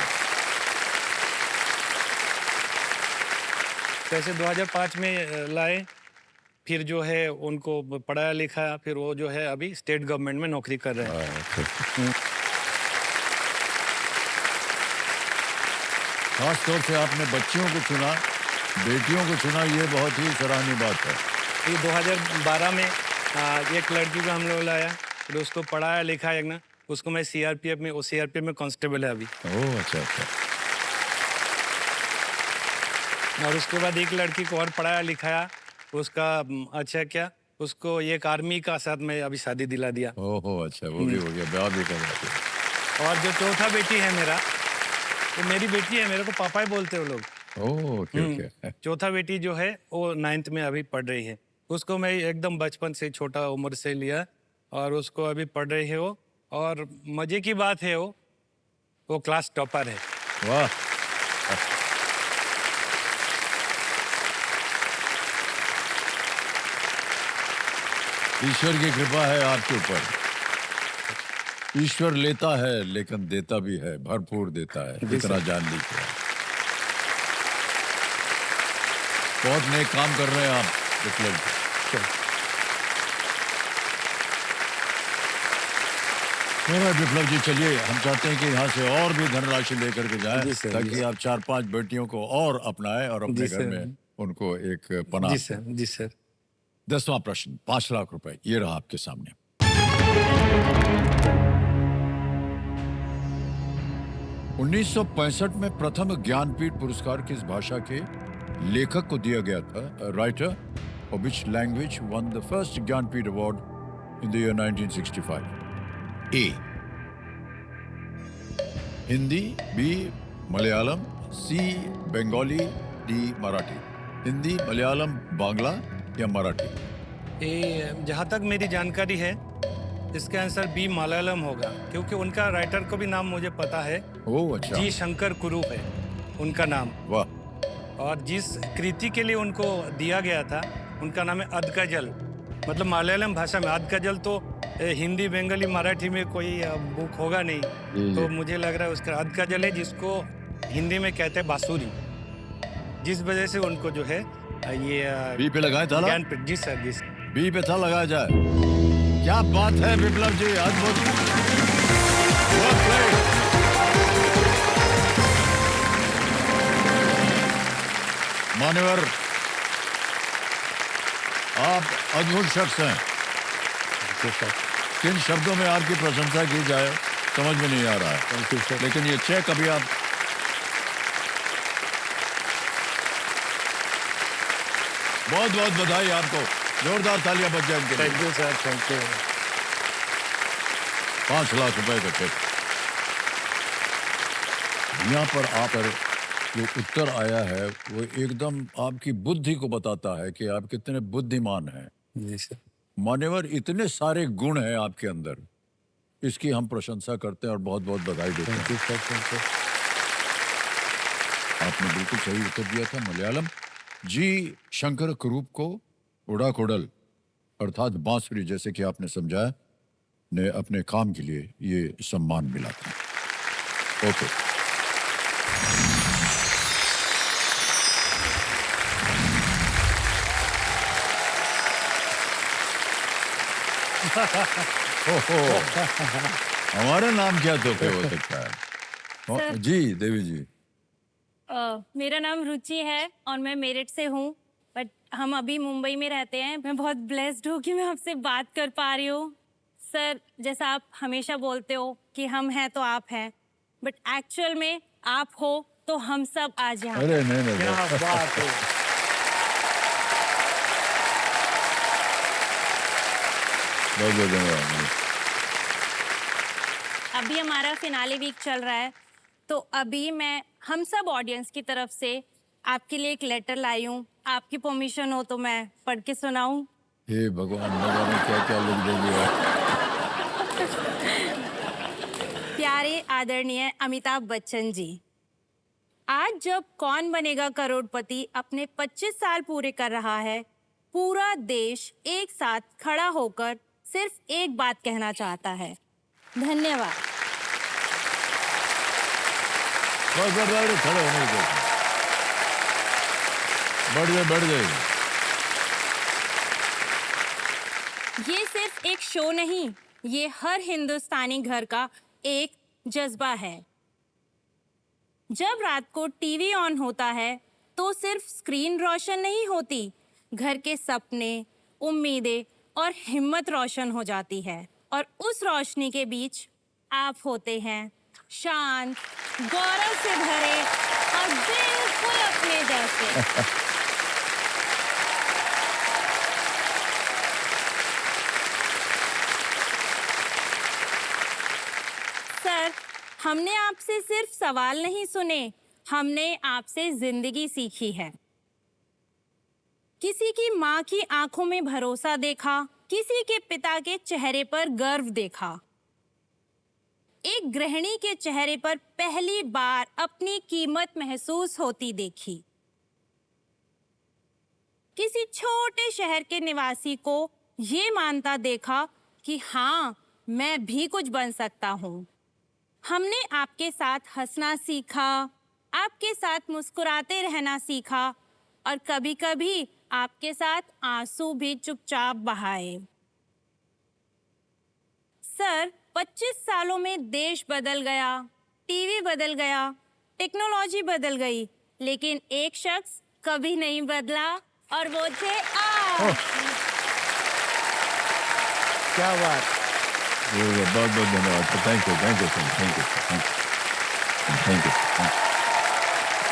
कैसे 2005 में लाए, फिर जो है उनको पढ़ाया लिखाया, फिर वो जो है अभी स्टेट गवर्नमेंट में नौकरी कर रहे हैं। खास तौर से आपने बच्चियों को चुना, बेटियों को चुना, ये बहुत ही सराहनीय बात है। ये 2012 में एक लड़की को हम लोग लाया, फिर उसको पढ़ाया लिखाया ना, उसको मैं सीआरपीएफ में, वो सीआरपीएफ में कांस्टेबल है अभी। ओह अच्छा अच्छा। और उसके बाद एक लड़की को और पढ़ाया लिखाया, उसका अच्छा क्या, उसको एक आर्मी का साथ में अभी शादी दिला दिया। ओहो अच्छा, वो भी हो गया, ब्याह भी कर दिया। और जो चौथा बेटी है मेरा, वो मेरी बेटी है, मेरे को पापा ही बोलते हैं वो लोग। Oh okay okay. चौथा बेटी जो है वो 9th में अभी पढ़ रही है। उसको मैं एकदम बचपन से, छोटा उम्र से लिया, और उसको अभी पढ़ रही है वो। और मजे की बात है, वो क्लास टॉपर है। वाह। ईश्वर की कृपा है आपके ऊपर। ईश्वर लेता है लेकिन देता भी है, भरपूर देता है, जी इतना सर। जान लीजिए। बहुत नेक काम कर रहे हैं आप विप्लव जी। मेरा विप्लव जी, चलिए हम चाहते हैं कि यहाँ से और भी धनराशि लेकर के जाएं, जी सर, जी ताकि सर। आप 4-5 बेटियों को और अपनाएं और अपने जी घर सर। में उनको एक पनाह जी दें। सर। जी सर। 10वां प्रश्न, 5 लाख रुपए, ये रहा आपके सामने। ...1965 में प्रथम ज्ञानपीठ पुरस्कार किस भाषा के लेखक को दिया गया था? Writer for which language won the first Jnanpith award in the year 1965? A Hindi, B Malayalam, C Bengali, D Marathi. Hindi, Malayalam, Bangla या मराठी? ये जहाँ तक मेरी जानकारी है इसका आंसर बी मलयालम होगा, क्योंकि उनका राइटर को भी नाम मुझे पता है। ओह अच्छा। जी शंकर कुरूप है उनका नाम। वाह। और जिस कृति के लिए उनको दिया गया था उनका नाम है अदकाजल, मतलब मलयालम भाषा में। अदकाजल तो हिंदी, बंगाली, मराठी में कोई बुक होगा नहीं, तो मुझे लग रहा है उसका अदकाजल है, जिसको हिंदी में कहते हैं बांसुरी, जिस वजह से उनको जो है ये बी पे लगाए था। ज्ञानपीठ। जी सर, जी सर। बी पे था, लगाया जाए। क्या बात है विप्लव जी, अद्भुत। मान्यवर, आप अद्भुत शख्स हैं। किन शब्दों में आपकी प्रशंसा की जाए समझ में नहीं आ रहा है, लेकिन ये चेक अभी आप बहुत बहुत बधाई आपको, जोरदार तालियां बज जाए इनके लिए। Thank you sir, thank you. 5 lakh रुपए का चेक। यहाँ पर आकर जो उत्तर आया है वो एकदम आपकी बुद्धि को बताता है कि आप कितने बुद्धिमान हैं। जी सर। मान्यवर, इतने सारे गुण हैं आपके अंदर, इसकी हम प्रशंसा करते हैं और बहुत बहुत बधाई देते हैं। Thank you sir, thank you. आपने बिल्कुल सही उत्तर दिया था, मलयालम। जी शंकर कुरूप को उड़ाकोडल अर्थात बांसुरी, जैसे कि आपने समझाया, ने अपने काम के लिए ये सम्मान मिला था। ओके। ओहो, हमारा नाम क्या तोहफे हो सकता है? सर। जी देवी जी। मेरा नाम रुचि है और मैं मेरठ से हूँ, बट हम अभी मुंबई में रहते हैं। मैं बहुत ब्लेस्ड हूँ कि मैं आपसे बात कर पा रही हूँ। सर, जैसा आप हमेशा बोलते हो कि हम हैं तो आप हैं, बट एक्चुअल में आप हो तो हम सब आज यहाँ। अरे नहीं क्या बात है। बहुत बहुत धन्यवाद। अभी हमारा फिनाले वीक चल रहा है, तो अभी मैं हम सब ऑडियंस की तरफ से आपके लिए एक लेटर लाई हूँ। आपकी परमिशन हो तो मैं पढ़ के सुनाऊं? हे भगवान, न जाने क्या क्या लिख देंगे आप। प्यारे आदरणीय अमिताभ बच्चन जी, आज जब कौन बनेगा करोड़पति अपने 25 साल पूरे कर रहा है, पूरा देश एक साथ खड़ा होकर सिर्फ एक बात कहना चाहता है, धन्यवाद। खड़े होने को बढ़ जाए। ये सिर्फ एक शो नहीं, ये हर हिंदुस्तानी घर का एक जज्बा है। जब रात को टीवी ऑन होता है तो सिर्फ स्क्रीन रोशन नहीं होती, घर के सपने, उम्मीदें और हिम्मत रोशन हो जाती है। और उस रोशनी के बीच आप होते हैं, शांत, गौरव से भरे और बिल्कुल अपने जैसे। सर, हमने आपसे सिर्फ सवाल नहीं सुने, हमने आपसे जिंदगी सीखी है। किसी की माँ की आंखों में भरोसा देखा, किसी के पिता के चेहरे पर गर्व देखा, एक गृहिणी के चेहरे पर पहली बार अपनी कीमत महसूस होती देखी, किसी छोटे शहर के निवासी को ये मानता देखा कि हाँ, मैं भी कुछ बन सकता हूँ। हमने आपके साथ हंसना सीखा, आपके साथ मुस्कुराते रहना सीखा और कभी-कभी आपके साथ आंसू भी चुपचाप बहाए। सर, 25 सालों में देश बदल गया, टीवी बदल गया, टेक्नोलॉजी बदल गई, लेकिन एक शख्स कभी नहीं बदला और वो थे आप। क्या बात। बहुत बहुत धन्यवाद sir, thank you sir, thank you, thank you.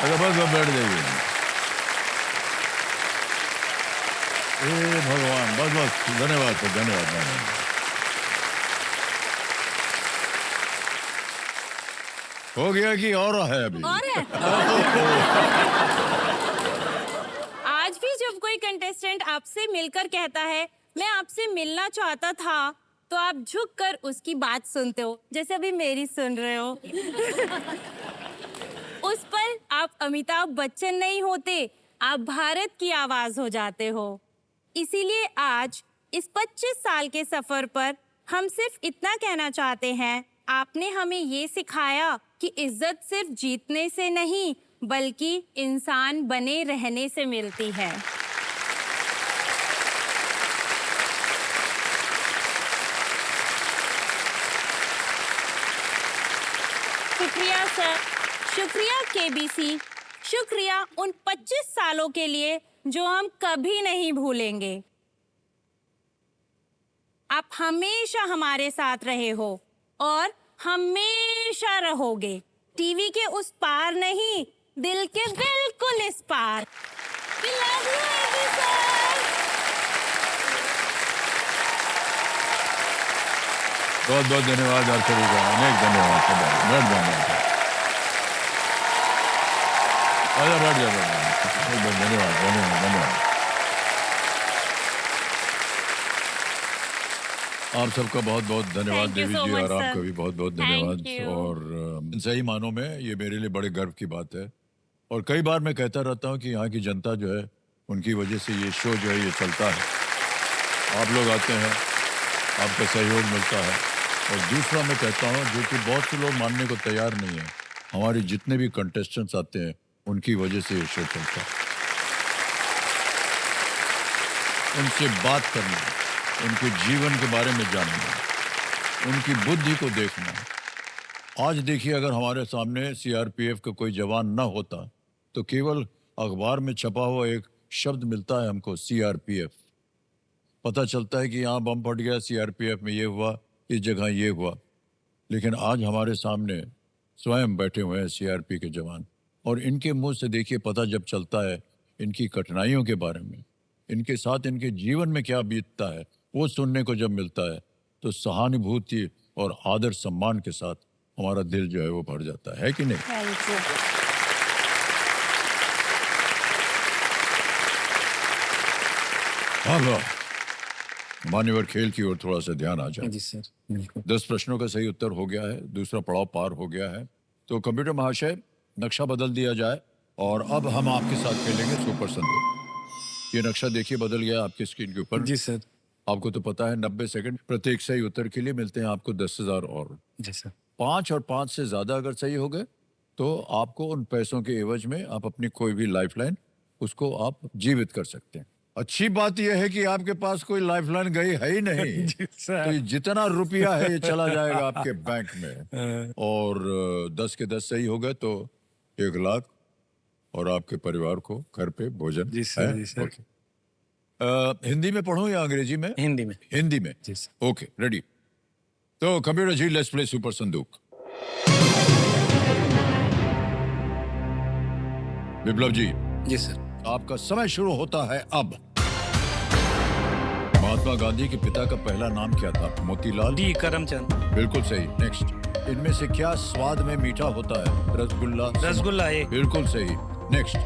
अगर बस बैठ जाइए। हे भगवान, बस बस, धन्यवाद सर, धन्यवाद। हो गया कि और है अभी? और है? आज भी जब कोई कंटेस्टेंट आपसे मिलकर कहता है मैं आपसे मिलना चाहता था, तो आप झुककर उसकी बात सुनते हो, जैसे अभी मेरी सुन रहे हो। उस पर आप अमिताभ बच्चन नहीं होते, आप भारत की आवाज हो जाते हो। इसीलिए आज इस 25 साल के सफर पर हम सिर्फ इतना कहना चाहते हैं, आपने हमें ये सिखाया कि इज्जत सिर्फ जीतने से नहीं, बल्कि इंसान बने रहने से मिलती है। शुक्रिया सर, शुक्रिया केबीसी, शुक्रिया उन 25 सालों के लिए जो हम कभी नहीं भूलेंगे। आप हमेशा हमारे साथ रहे हो और हमेशा रहोगे। टीवी के उस पार नहीं, दिल के बिल्कुल इस पार। We love you, AB sir. बहुत बहुत धन्यवाद आप सभी का, अनेक धन्यवाद। बैठ जाओ, बैठ जाओ। धन्यवाद, धन्यवाद। आप सबका बहुत बहुत धन्यवाद Thank you Devi so ji, much, और sir. आपका भी बहुत बहुत Thank धन्यवाद। you. और सही मानों में ये मेरे लिए बड़े गर्व की बात है। और कई बार मैं कहता रहता हूँ कि यहाँ की जनता जो है, उनकी वजह से ये शो जो है ये चलता है। आप लोग आते हैं, आपका सहयोग मिलता है। और दूसरा मैं कहता हूँ, जो कि बहुत से लोग मानने को तैयार नहीं है, हमारे जितने भी कंटेस्टेंट्स आते हैं, उनकी वजह से ये शो चलता है। उनसे बात करना, उनके जीवन के बारे में जानना, उनकी बुद्धि को देखना। आज देखिए, अगर हमारे सामने सीआरपीएफ का कोई जवान ना होता, तो केवल अखबार में छपा हुआ एक शब्द मिलता है हमको, सीआरपीएफ। पता चलता है कि यहाँ बम फट गया, सीआरपीएफ में ये हुआ, इस जगह ये हुआ। लेकिन आज हमारे सामने स्वयं बैठे हुए हैं सीआरपी के जवान, और इनके मुंह से देखिए पता जब चलता है इनकी कठिनाइयों के बारे में, इनके साथ इनके जीवन में क्या बीतता है, वो सुनने को जब मिलता है, तो सहानुभूति और आदर सम्मान के साथ हमारा दिल जो है वो भर जाता है कि नहीं? Thank you. अब मान्यवर खेल की ओर थोड़ा सा ध्यान आ जाए। जी सर, बिल्कुल। 10 प्रश्नों का सही उत्तर हो गया है, दूसरा पड़ाव पार हो गया है। तो कंप्यूटर महाशय, नक्शा बदल दिया जाए और अब हम आपके साथ खेलेंगे सुपर संदूक। ये नक्शा देखिए बदल गया आपकी स्क्रीन के ऊपर। जी सर। आपको तो पता है 90 सेकंड प्रत्येक सही उत्तर के लिए मिलते हैं आपको 10,000 और। जी सर। 5 और 5 से ज्यादा अगर सही हो गए तो आपको उन पैसों के एवज में आप अपनी कोई भी लाइफलाइन उसको आप जीवित कर सकते हैं। अच्छी बात यह है कि आपके पास कोई लाइफलाइन गई है ही नहीं। जी सर। तो ये जितना रुपया है ये चला जाएगा आपके बैंक में। और 10 के 10 सही हो गए तो 1 लाख और आपके परिवार को घर पे भोजन। जी सर, है? जी सर। ओके। हिंदी में पढ़ूं या अंग्रेजी में? हिंदी में। हिंदी में। जी सर। Okay, ready. तो computer ji, let's play super Sandook. Viplav ji, जी सर। आपका समय शुरू होता है अब। महात्मा गांधी के पिता का पहला नाम क्या था? मोतीलाल। डी करमचंद। बिल्कुल सही। नेक्स्ट। इनमें से क्या स्वाद में मीठा होता है? रसगुल्ला। रसगुल्ला ए। बिल्कुल सही। Next.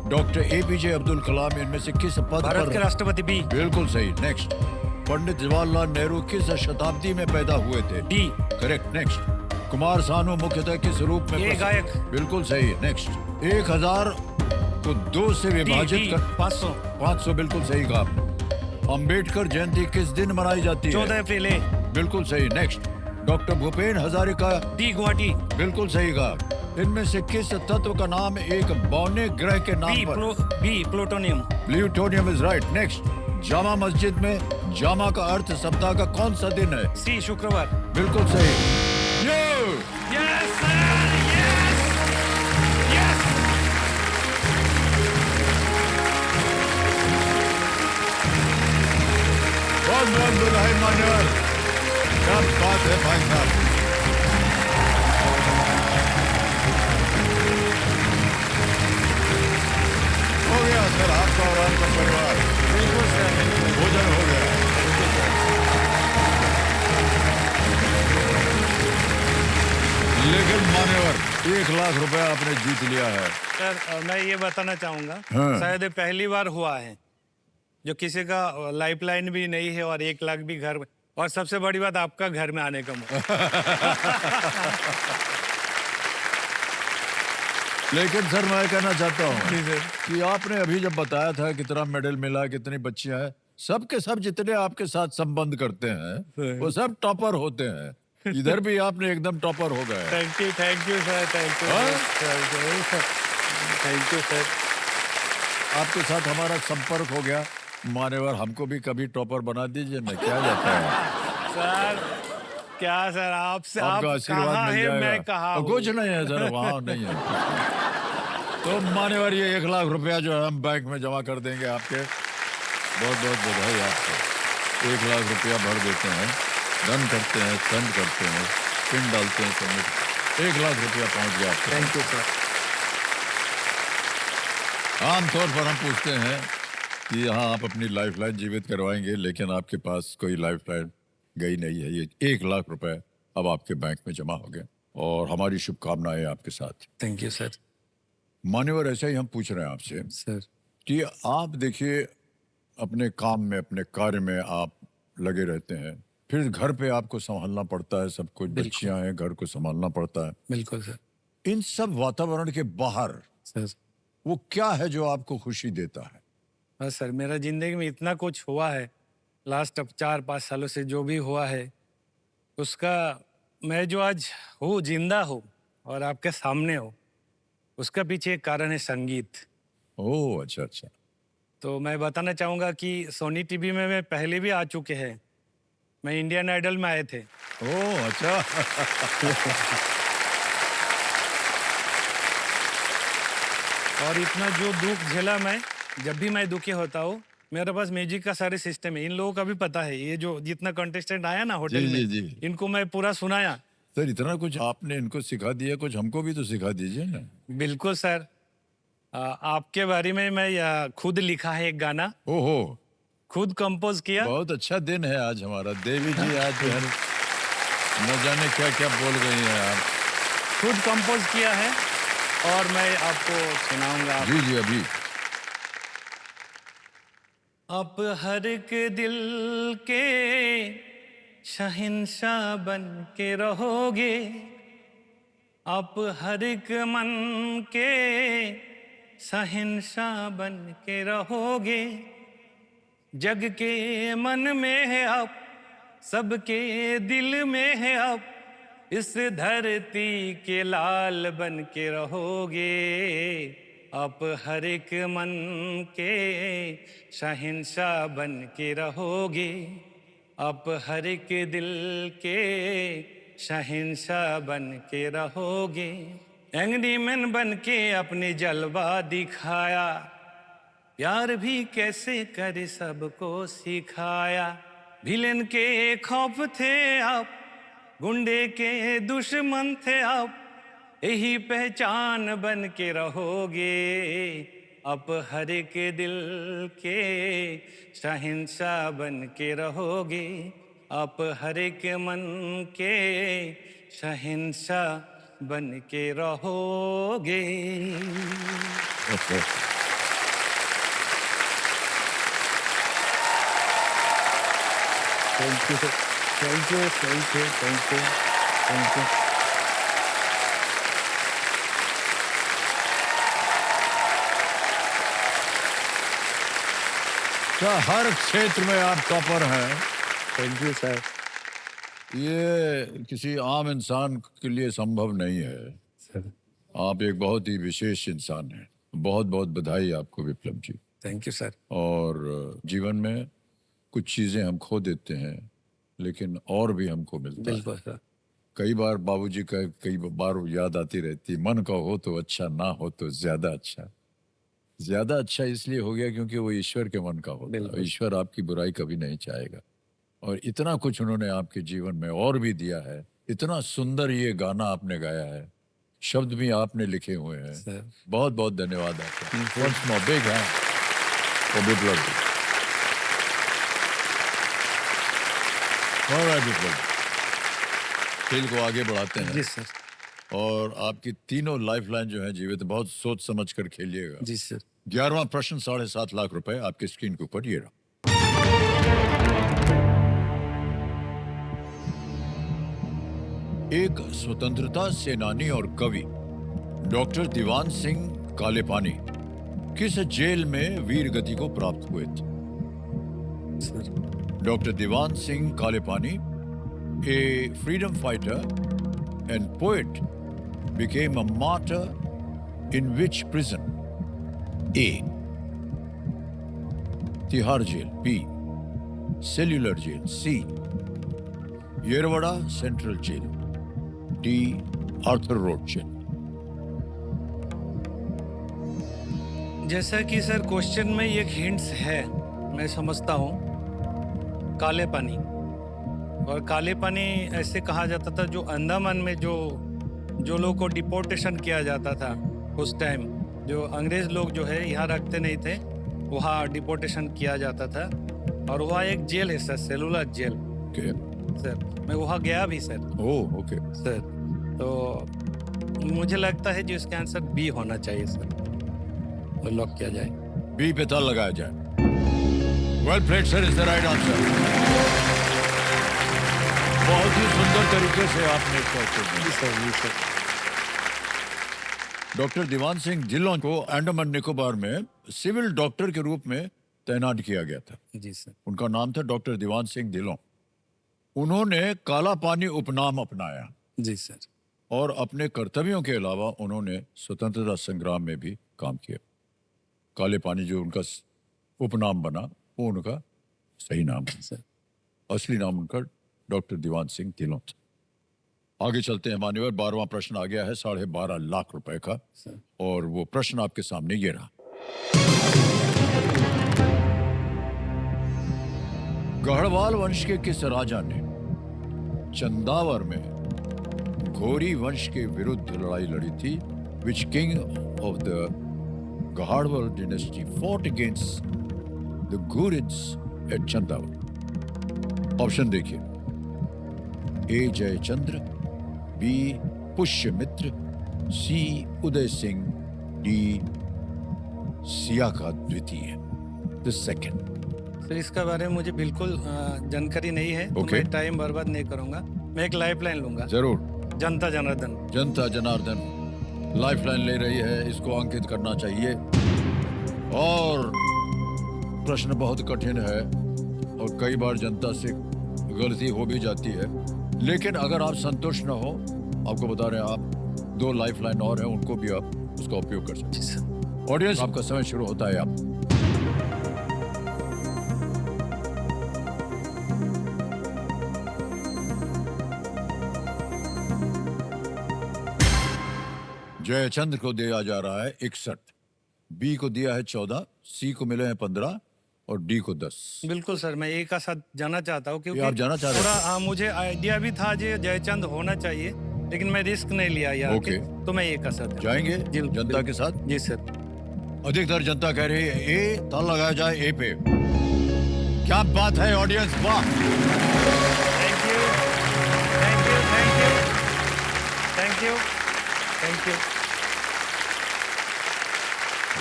Doctor APJ Abdul Kalam इनमें से किस पद भारत पर? के राष्ट्रपति बी। बिल्कुल सही। नेक्स्ट। पंडित जवाहरलाल नेहरू किस शताब्दी में पैदा हुए थे? D. Correct. Next. Kumar Sanu मुख्यतः किस रूप में? ये गायक। बिल्कुल सही। नेक्स्ट। 1000 को 2 से विभाजित कर 500। 500 बिल्कुल सही कहा आपने। अंबेडकर जयंती किस दिन मनाई जाती है? 14 अप्रैल ए। बिल्कुल सही। Next. Doctor Bhupen Hazarika. D Guwahati. बिल्कुल सही कहा। इनमें से किस तत्व का नाम एक बौने ग्रह के नाम बी पर? B plutonium. Plutonium is right. Next. Jama Masjid में जामा का अर्थ सप्ताह का कौन सा दिन है? सी शुक्रवार। बिल्कुल सही। ये यस सर, यस यस। बहुत बहुत बधाई मान्यवर। क्या बात है भाई साहब। हो गया सर आपका और आपका परिवार, बिल्कुल सर, बिल्कुल। भोजन हो गया। लेकिन मान्यवर 1 लाख रुपया आपने जीत लिया है। सर मैं ये बताना चाहूँगा, हाँ। शायद ये पहली बार हुआ है जो किसी का लाइफलाइन भी नहीं है और 1 लाख भी घर में, और सबसे बड़ी बात आपका घर में आने का मौका। लेकिन सर मैं कहना चाहता हूँ जी सर। कि आपने अभी जब बताया था कितना मेडल मिला, कितनी बच्चियां हैं, सब के सब जितने आपके साथ संबंध करते हैं वो सब टॉपर होते हैं। इधर भी आपने एकदम टॉपर हो गए। Thank you sir, thank you हाँ? Thank you sir. आपके साथ हमारा संपर्क हो गया, मान्यवर हमको भी कभी टॉपर बना दीजिए ना, क्या जाता है। सर क्या सर, आपसे आप आपका आशीर्वाद कहाँ मिल है, जाएगा। मैं कहाँ हूँ? कुछ नहीं है सर, वहाँ नहीं है। तो मान्यवर ये 1 लाख रुपया जो है हम बैंक में जमा कर देंगे आपके। बहुत बहुत बधाई आपको। 1 लाख रुपया भर देते हैं, डन करते हैं, सेंड करते हैं, पिन डालते हैं, सबमिट। 1 लाख रुपया पहुंच गया आपको। Thank you sir. आमतौर पर हम पूछते हैं कि यहाँ आप अपनी लाइफलाइन जीवित करवाएंगे, लेकिन आपके पास कोई लाइफलाइन गई नहीं है। ये 1 लाख रुपए अब आपके बैंक में जमा हो गए और हमारी शुभकामनाएं आपके साथ। Thank you sir. मान्यवर ऐसा ही हम पूछ रहे हैं आपसे सर कि आप देखिए अपने काम में, अपने कार्य में आप लगे रहते हैं, फिर घर पे आपको संभालना पड़ता है, सब कुछ बच्चियां हैं, घर को संभालना पड़ता है। बिल्कुल सर। इन सब वातावरण के बाहर सर वो क्या है जो आपको खुशी देता है? बस सर, मेरा जिंदगी में इतना कुछ हुआ है लास्ट अब 4-5 सालों से, जो भी हुआ है उसका, मैं जो आज हूँ, जिंदा हूँ और आपके सामने हूँ, उसका पीछे एक कारण है संगीत। ओह अच्छा अच्छा। तो मैं बताना चाहूँगा कि सोनी टीवी में मैं पहले भी आ चुके हैं, मैं इंडियन आइडल में आए थे। ओह अच्छा। और इतना जो दुख झेला मैं, जब भी मैं दुखी होता हूँ, मेरे पास म्यूजिक का सारे सिस्टम है। इन लोगों का भी पता है, ये जो जितना कंटेस्टेंट आया ना होटल जी, में, जी, जी। इनको मैं पूरा सुनाया। सर इतना कुछ आपने इनको सिखा दिया, कुछ हमको भी तो सिखा दीजिए ना। बिल्कुल सर। आपके बारे में मैं खुद लिखा है एक गाना, ओहो, खुद कंपोज किया। बहुत अच्छा दिन है आज हमारा। देवी जी आज जो है न जाने क्या क्या बोल गई हैं आप। खुद कंपोज किया है और मैं आपको सुनाऊंगा। जी जी अभी। आप हर एक दिल के शहंशाह बन के रहोगे, आप हर एक मन के शहंशाह बन के रहोगे। जग के मन में है आप, सबके दिल में है आप, इस धरती के लाल बन के रहोगे। आप हर एक मन के शहंशाह बन के रहोगे, आप हर एक दिल के शहंशाह बन के रहोगे। एंग्रीमैन बन के अपनी जलवा दिखाया, प्यार भी कैसे करे सबको सिखाया। विलेन के खौफ थे आप, गुंडे के दुश्मन थे आप, यही पहचान बन के रहोगे। आप हर एक दिल के शहंशाह बन के रहोगे, आप हर एक मन के शहंशाह बन के रहोगे। Thank you, thank you, thank you, thank you, thank you. क्या हर क्षेत्र में आप टॉपर हैं? Thank you sir. ये किसी आम इंसान के लिए संभव नहीं है। सर आप एक बहुत ही विशेष इंसान हैं। बहुत बहुत बधाई आपको Viplav ji. Thank you sir. और जीवन में कुछ चीजें हम खो देते हैं, लेकिन और भी हमको मिलता है। बिल्कुल सर। कई बार बाबूजी का कई बार याद आती रहती, मन का हो तो अच्छा, ना हो तो ज्यादा अच्छा। ज्यादा अच्छा इसलिए हो गया क्योंकि वो ईश्वर के मन का होता है। बिल्कुल। ईश्वर आपकी बुराई कभी नहीं चाहेगा। और इतना कुछ उन्होंने आपके जीवन में और भी दिया है। इतना सुंदर ये गाना आपने गाया है, शब्द भी आपने लिखे हुए हैं। सर बहुत बहुत धन्यवाद आपका। Once more, big hand for Biplab ji. All right, Biplab ji. खेल को आगे बढ़ाते हैं जी सर। और आपकी तीनों लाइफलाइन जो है जीवित, बहुत सोच समझ कर खेलिएगा। जी सर। 11वां प्रश्न 7.5 लाख रुपए आपकी स्क्रीन के ऊपर ये रहा। एक स्वतंत्रता सेनानी और कवि डॉक्टर दीवान सिंह कालेपानी किस जेल में वीर गति को प्राप्त हुए थे? Sir doctor Diwan Singh Kalepani, a freedom fighter and poet, became a martyr in which prison? A. Tihar jail. B. Cellular jail. C. Yerwada Central Jail. D. Arthur Road Jail. जैसा कि सर क्वेश्चन में एक हिंट्स है, मैं समझता हूँ काले पानी। और काले पानी ऐसे कहा जाता था जो अंडमान में जो लोगों को डिपोर्टेशन किया जाता था उस टाइम, जो अंग्रेज लोग जो है यहाँ रखते नहीं थे, वहाँ डिपोर्टेशन किया जाता था। और वहाँ एक जेल है sir, cellular jail. Okay. Sir मैं वहाँ गया भी सर। Oh, okay. सर तो मुझे लगता है जो इसका आंसर बी होना चाहिए सर, तो लॉक किया जाए। B पे ताल लगाया जाए। Well played, sir. Is the right answer. बहुत ही सुंदर तरीके से आपने इसका उत्तर दिया। जी सर, जी सर। डॉक्टर दीवान सिंह ढिल्लों को अंडमान निकोबार में सिविल डॉक्टर के रूप में तैनात किया गया था। जी सर। उनका नाम था डॉक्टर दीवान सिंह ढिल्लों। उन्होंने काला पानी उपनाम अपनाया जी सर। और अपने कर्तव्यों के अलावा उन्होंने स्वतंत्रता संग्राम में भी काम किया। काले पानी जो उनका उपनाम बना वो उनका सही नाम है। सर असली नाम उनका डॉक्टर दीवान सिंह ढिल्लों था। आगे चलते हैं मान्यवर। 12वां प्रश्न आ गया है 12.5 लाख रुपए का सर। और वो प्रश्न आपके सामने ये रहा। गढ़वाल वंश के किस राजा ने चंदावर में घोरी वंश के विरुद्ध लड़ाई लड़ी थी? Which king of the Garhwal dynasty fought against the Ghurids at Chandavar? Option देखिए। ए जयचंद्र, बी पुष्यमित्र, सी उदय सिंह, डी सियाका द्वितीय, द सेकंड। सर इसका बारे में मुझे बिल्कुल जानकारी नहीं है, तो Okay. मैं टाइम बर्बाद नहीं करूंगा। मैं एक लाइफ लाइन लूंगा। जरूर। जनता जनार्दन। जनता जनार्दन लाइफलाइन ले रही है, इसको अंकित करना चाहिए। और प्रश्न बहुत कठिन है और कई बार जनता से गलती हो भी जाती है, लेकिन अगर आप संतुष्ट न हो, आपको बता रहे हैं आप 2 लाइफलाइन और हैं, उनको भी आप उसका उपयोग कर सकते हैं। ऑडियंस आपका समय शुरू होता है। आप जयचंद्र को दिया जा रहा है 61, बी को दिया है 14, सी को मिले हैं 15 और डी को 10। बिल्कुल सर, मैं एक का साथ जाना चाहता हूँ, क्योंकि ये आप जाना चाह रहे हैं? थोड़ा मुझे आइडिया भी था जो जयचंद होना चाहिए, लेकिन मैं रिस्क नहीं लिया यार। Okay. तो मैं एक का साथ जाएंगे जी, जनता के साथ। जी सर। अधिकतर जनता कह रही है ए, ताल लगाया जाए ए पे। क्या बात है ऑडियंस, वाह। Thank you, thank you, thank you, thank you, thank you.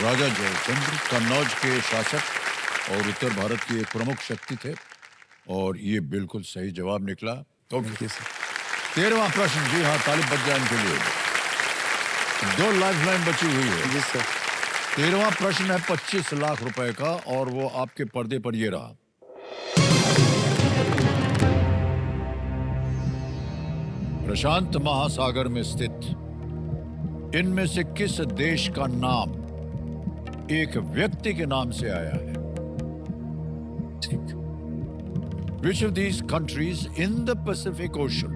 Raja Jaichandra Kannauj के शासक और उत्तर भारत की एक प्रमुख शक्ति थे और ये बिल्कुल सही जवाब निकला। तो 13वां प्रश्न, जी हाँ, ताली बज जाए इनके लिए। 2 लाइफलाइन बची हुई है। जी सर। 13वां प्रश्न है 25 लाख रुपए का और वो आपके पर्दे पर ये रहा। प्रशांत महासागर में स्थित इनमें से किस देश का नाम एक व्यक्ति के नाम से आया है? ठीक। Which of these countries in the Pacific Ocean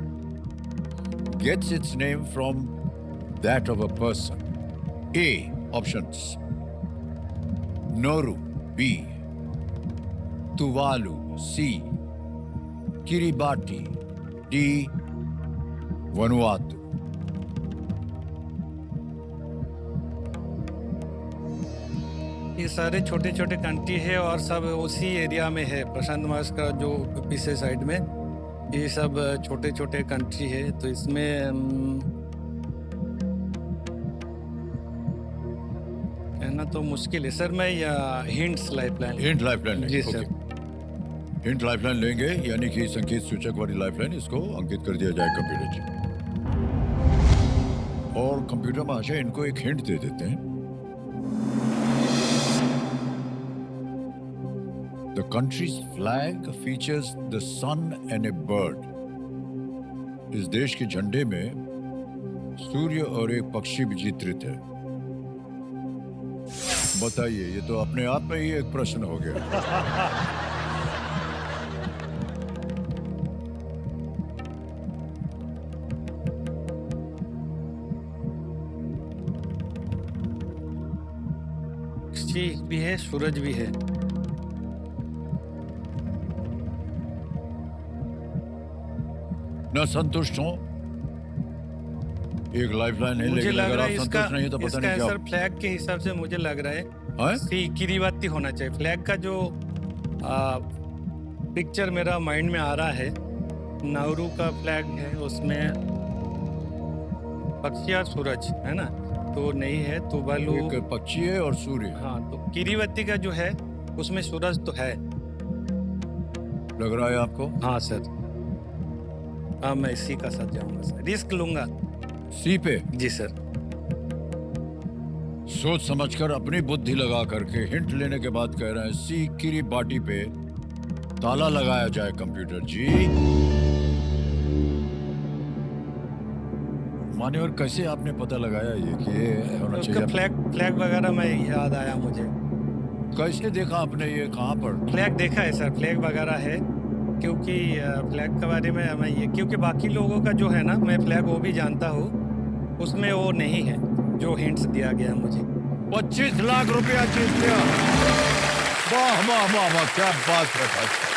gets its name from that of a person? A. Options: Nauru, B. Tuvalu, C. किरिबाटी, D Vanuatu. ये सारे छोटे छोटे कंट्री है और सब उसी एरिया में है, प्रशांत महासागर का जो पीछे साइड में ये सब छोटे छोटे कंट्री है। तो इसमें कहना तो मुश्किल है सर। मैं या हिंट्स लाइफलाइन हिंट लाइफलाइन जी लेंगे। सर। ओके। हिंट लाइफलाइन लेंगे, यानी कि संकेत सूचक वाली लाइफलाइन, इसको अंकित कर दिया जाए कंप्यूटर जी। और कंप्यूटर महाशय इनको एक हिंट दे देते हैं। The country's flag features the sun and a bird. इस देश के झंडे में सूर्य और एक पक्षी भी चित्रित है। बताइए, ये तो अपने आप में ही एक प्रश्न हो गया। पक्षी भी है, सूरज भी है। न संतुष्ट हो, एक लाइफलाइन है, मुझे लेकिन लग अगर रहा आप है संतुष्ट नहीं है तो पता इसका नहीं क्या आंसर फ्लैग के हिसाब से मुझे लग रहा है है? सी किरीबाती होना चाहिए। फ्लैग का जो पिक्चर मेरा माइंड में आ रहा है, नाउरू का फ्लैग है, उसमें पक्षी और सूरज है ना, तो नहीं है। तुवालू एक पक्षी है और सूर्य है। हाँ, तो किरीबाती का जो है उसमें सूरज तो है। लग रहा है आपको? हाँ सर, हाँ मैं इसी का साथ जाऊंगा सर, रिस्क लूंगा। सी पे जी सर। सोच समझकर अपनी बुद्धि लगा करके हिंट लेने के बाद कह रहे हैं सी किरीबाटी पे ताला लगाया जाए कंप्यूटर जी। मान्यवर, कैसे आपने पता लगाया ये कि ये होना उसका चाहिए? फ्लैग वगैरह मैं याद आया मुझे। कैसे देखा आपने, ये कहाँ पर? फ्लैग देखा है सर, फ्लैग वगैरह है, क्योंकि फ्लैग के बारे में मैं ये, क्योंकि बाकी लोगों का जो है ना, मैं फ्लैग वो भी जानता हूँ, उसमें वो नहीं है जो हिंट्स दिया गया मुझे। 25 लाख रुपया जीत लिया। वाह वाह वाह वाह, क्या बात है भाई।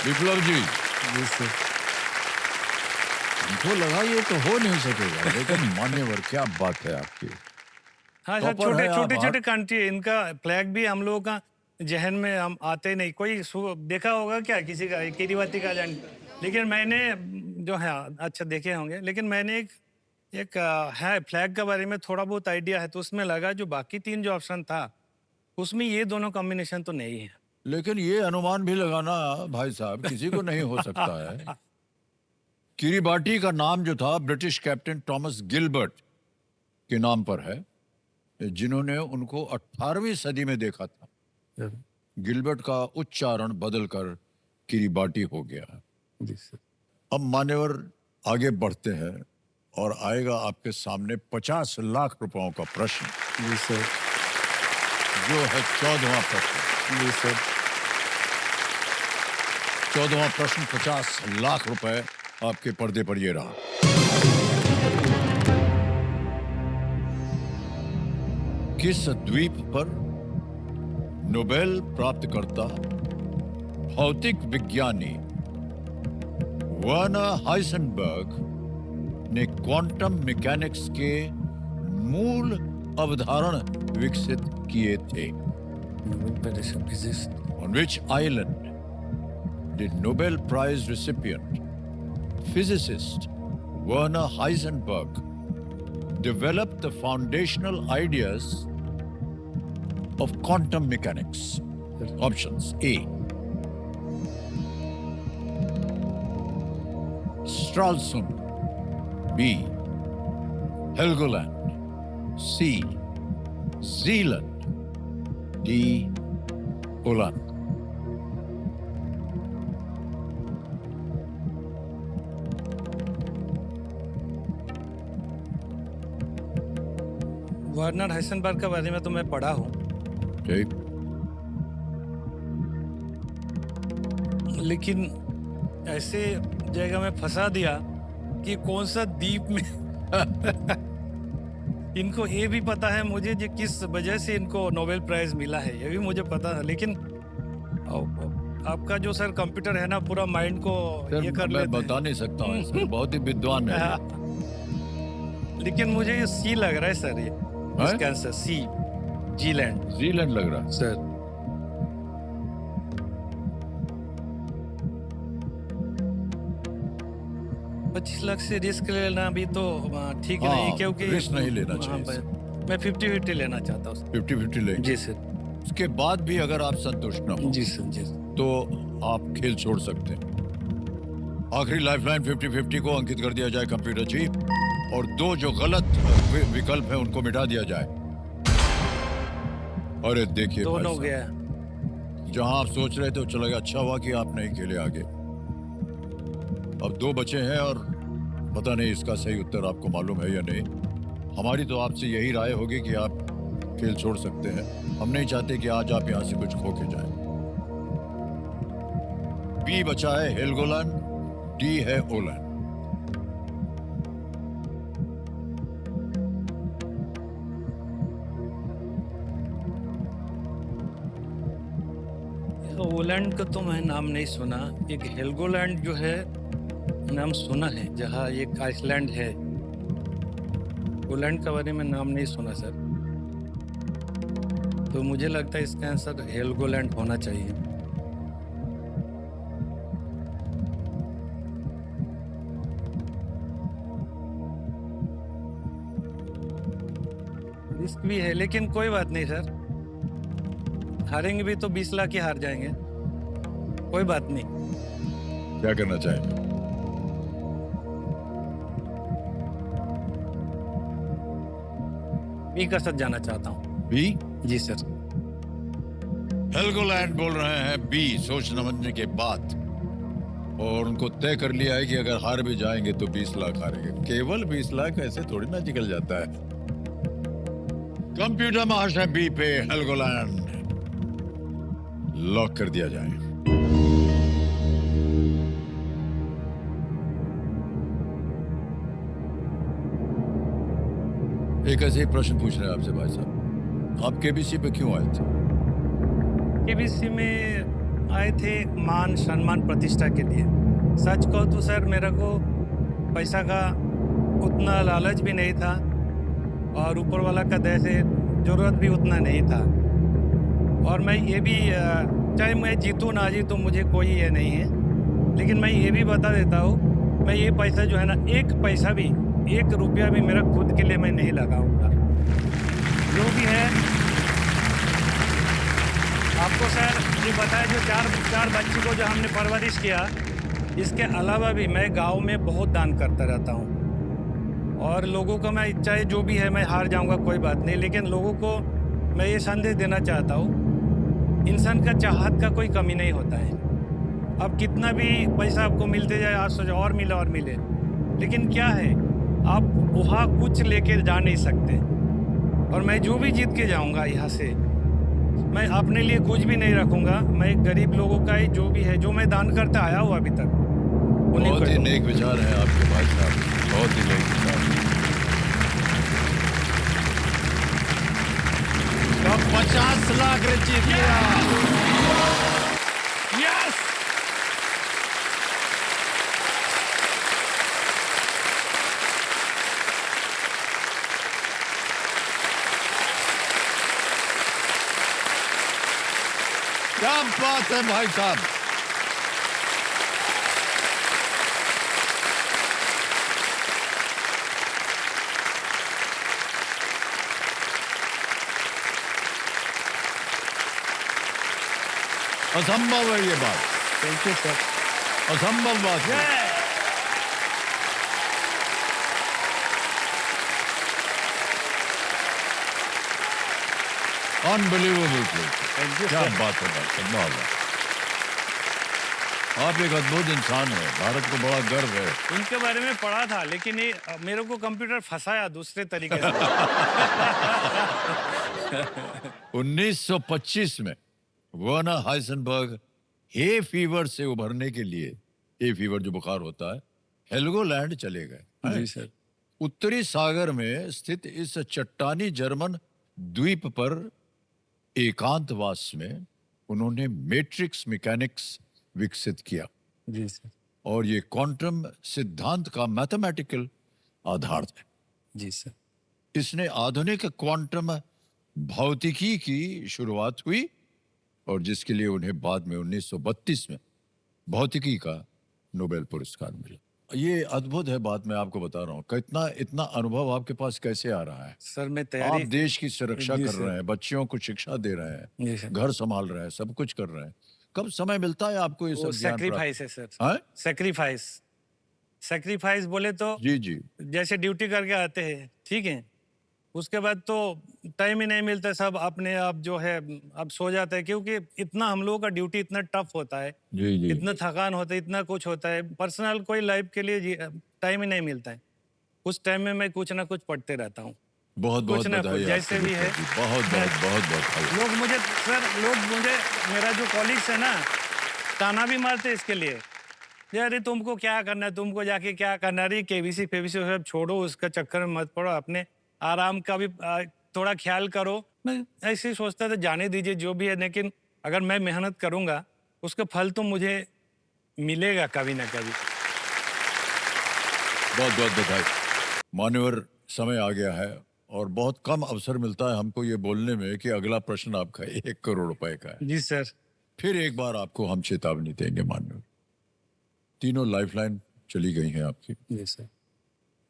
विप्लव जी, हमको लगा ये तो हो नहीं सकेगा, लेकिन मान्यवर क्या बात है आपकी। हाँ सर, टॉपर है आप, छोटे छोटे कंट्री है, इनका फ्लैग भी हम लोगों का जहन में हम आते नहीं। कोई देखा होगा क्या किसी का किरीबाती का लेकिन मैंने जो है, अच्छा देखे होंगे, लेकिन मैंने एक है फ्लैग के बारे में थोड़ा बहुत आइडिया है, तो उसमें लगा जो बाकी तीन जो ऑप्शन था उसमें ये दोनों कॉम्बिनेशन तो नहीं है। लेकिन ये अनुमान भी लगाना भाई साहब किसी को नहीं हो सकता है। किरीबाटी का नाम जो था ब्रिटिश कैप्टन थॉमस गिलबर्ट के नाम पर है, जिन्होंने उनको 18वीं सदी में देखा था। गिलबर्ट का उच्चारण बदलकर किरीबाटी हो गया। जी सर। अब मान्यवर आगे बढ़ते हैं और आएगा आपके सामने 50 लाख रुपयों का प्रश्न, जी सर। जो है 14वां प्रश्न। जी सर। 14वां प्रश्न, 50 लाख रुपए आपके पर्दे पर ये रहा। किस द्वीप पर नोबेल प्राप्तकर्ता भौतिक विज्ञानी वर्नर हाइसेनबर्ग ने क्वांटम मैकेनिक्स के मूल अवधारण विकसित किए थे? On which island did Nobel Prize recipient, physicist Werner Heisenberg develop the foundational ideas of quantum mechanics? Options: A, Stralsund; B, Helgoland; C, Zealand; D, Holland. Werner Heisenberg के बारे में तो मैं पढ़ा हूँ, ठीक। लेकिन ऐसे जगह में फंसा दिया कि कौन सा द्वीप में इनको ये भी पता है मुझे कि किस वजह से इनको नोबेल प्राइज मिला है, ये भी मुझे पता है। लेकिन आपका जो सर कंप्यूटर है ना, पूरा माइंड को सर, ये कर मैं लेते बता नहीं सकता हूँ सर, बहुत ही विद्वान है। हैं। लेकिन मुझे ये सी लग रहा है सर, ये हैं? इसका आंसर सी, जीलैंड जीलैंड लग रहा है। सर। 25 लाख से रिस्क लेना भी तो ठीक हाँ, नहीं, क्योंकि रिस्क नहीं लेना चाहिए हाँ, मैं 50-50 लेना चाहता हूँ 50-50 ले। जी सर। उसके बाद भी अगर आप संतुष्ट न हो जी सर, जी सर। तो आप खेल छोड़ सकते हैं। आखिरी लाइफलाइन 50-50 को अंकित कर दिया जाए कंप्यूटर चीफ, और 2 जो गलत विकल्प है उनको मिटा दिया जाए। अरे देखिए भाई दोनों साहब, गया। जहां आप सोच रहे थे वो चला गया। अच्छा हुआ कि आप नहीं खेले आगे। अब 2 बचे हैं और पता नहीं इसका सही उत्तर आपको मालूम है या नहीं। हमारी तो आपसे यही राय होगी कि आप खेल छोड़ सकते हैं। हम नहीं चाहते कि आज आप यहां से कुछ खो के जाएं। बी बचा है हेलगोलैंड, डी है ओलैंड। ओलैंड का तो मैं नाम नहीं सुना। एक हेलगोलैंड जो है नाम सुना है, जहाँ एक आइसलैंड है। ओलैंड के बारे में नाम नहीं सुना सर, तो मुझे लगता है इसका आंसर हेलगोलैंड होना चाहिए। रिस्क भी है, लेकिन कोई बात नहीं सर, हारेंगे भी तो 20 लाख ही हार जाएंगे, कोई बात नहीं। क्या करना चाहेंगे? बी का साथ जाना चाहता हूँ। बी? जी सर। हेलगोलैंड बोल रहे हैं बी, सोच समझने के बाद। और उनको तय कर लिया है कि अगर हार भी जाएंगे तो 20 लाख हारेंगे। केवल 20 लाख ऐसे थोड़ी ना निकल जाता है। कंप्यूटर महाशय बी पे हेलगोलैंड लॉक कर दिया जाए। एक ऐसे ही प्रश्न पूछ रहे हैं आपसे भाई साहब, आप केबीसी पे क्यों आए थे? केबीसी में आए थे मान सम्मान प्रतिष्ठा के लिए। सच कहो तो सर, मेरे को पैसा का उतना लालच भी नहीं था, और ऊपर वाला का दया से जरूरत भी उतना नहीं था। और मैं ये भी चाहे मैं जीतूँ ना जीतूँ, मुझे कोई ये नहीं है, लेकिन मैं ये भी बता देता हूँ, मैं ये पैसा जो है ना, 1 पैसा भी, 1 रुपया भी मेरा खुद के लिए मैं नहीं लगाऊंगा। जो भी है आपको सर ये बताया, जो चार बच्ची को जो हमने परवरिश किया, इसके अलावा भी मैं गांव में बहुत दान करता रहता हूं। और लोगों का मैं, चाहे जो भी है, मैं हार जाऊंगा कोई बात नहीं, लेकिन लोगों को मैं ये संदेश देना चाहता हूं, इंसान का चाहत का कोई कमी नहीं होता है। अब कितना भी पैसा आपको मिलते जाए, आज सोचो और मिले, लेकिन क्या है, आप वहाँ कुछ लेके जा नहीं सकते। और मैं जो भी जीत के जाऊंगा यहाँ से, मैं अपने लिए कुछ भी नहीं रखूंगा। मैं गरीब लोगों का ही जो भी है, जो मैं दान करता आया हूँ अभी तक, उन्हीं बहुत को ही दूंगा। नेक विचार है आपके भाई साहब, बहुत ही नेक विचार। तो 50 लाख जीत लिया। यस! क्या बात है भाई साहब। असंभव है ये बात, थैंक यू सर। असंभव बात है। अनबिलीवेबल। थैंक यू क्या सर। बात है भाई साहब, वाह वाह। आप एक अद्भुत इंसान है, भारत को बड़ा गर्व है। उनके बारे में पढ़ा था, लेकिन ये मेरे को कंप्यूटर फंसाया दूसरे तरीके से। 1925 में वर्नर हाइजेनबर्ग हे फीवर से उभरने के लिए, हे फीवर जो बुखार होता है, हेल्गोलैंड चले गए। जी सर। उत्तरी सागर में स्थित इस चट्टानी जर्मन द्वीप पर एकांतवास में उन्होंने मैट्रिक्स मैकेनिक्स विकसित किया जी सर। और ये क्वांटम सिद्धांत का मैथमेटिकल आधार है। जी सर। इसने आधुनिक क्वांटम भौतिकी की शुरुआत हुई और जिसके लिए उन्हें बाद में 1932 में भौतिकी का नोबेल पुरस्कार मिला। ये अद्भुत है बात, मैं आपको बता रहा हूँ। कितना इतना अनुभव आपके पास कैसे आ रहा है? सर मैं आप तैयारी। देश की सुरक्षा जी कर सर। रहे हैं, बच्चियों को शिक्षा दे रहे जी हैं, सर। घर संभाल रहे हैं, सब कुछ कर रहे हैं। कब समय मिलता है आपको ये वो सब ज्ञान प्राप्त? सेक्रीफाइस है सर। हाँ? सेक्रीफाइस। सेक्रीफाइस बोले तो जी जी। जैसे ड्यूटी करके आते हैं, ठीक है, उसके बाद तो टाइम ही नहीं मिलता, सब अपने आप जो है अब सो जाता है, क्योंकि इतना हम लोगों का ड्यूटी इतना टफ होता है, जी जी। इतना थकान होता है, इतना कुछ होता है, पर्सनल कोई लाइफ के लिए टाइम ही नहीं मिलता है। उस टाइम में मैं कुछ ना कुछ पढ़ते रहता हूँ, बहुत बहुत कुछ ना बधाई कुछ जैसे आपको भी है। जी। बहुत बहुत बहुत बहुत बधाई। लोग मुझे सर, मेरा जो कॉलीग्स है ना, ताना भी मारते हैं इसके लिए, अरे तुमको क्या करना है, तुमको जाके क्या करना है, केबीसी फेबीसी सब छोड़ो, उसका चक्कर में मत पड़ो, अपने आराम का भी थोड़ा ख्याल करो। मैं ऐसे ही सोचता था, जाने दीजिए जो भी है, लेकिन अगर मैं मेहनत करूंगा उसका फल तो मुझे मिलेगा कभी ना कभी। बहुत बहुत बधाई। मान्यवर, समय आ गया है और बहुत कम अवसर मिलता है हमको ये बोलने में कि अगला प्रश्न आपका 1 करोड़ रुपए का है। जी सर। फिर एक बार आपको हम चेतावनी देंगे मान्यवर। तीनों लाइफलाइन चली गई हैं आपकी। जी सर।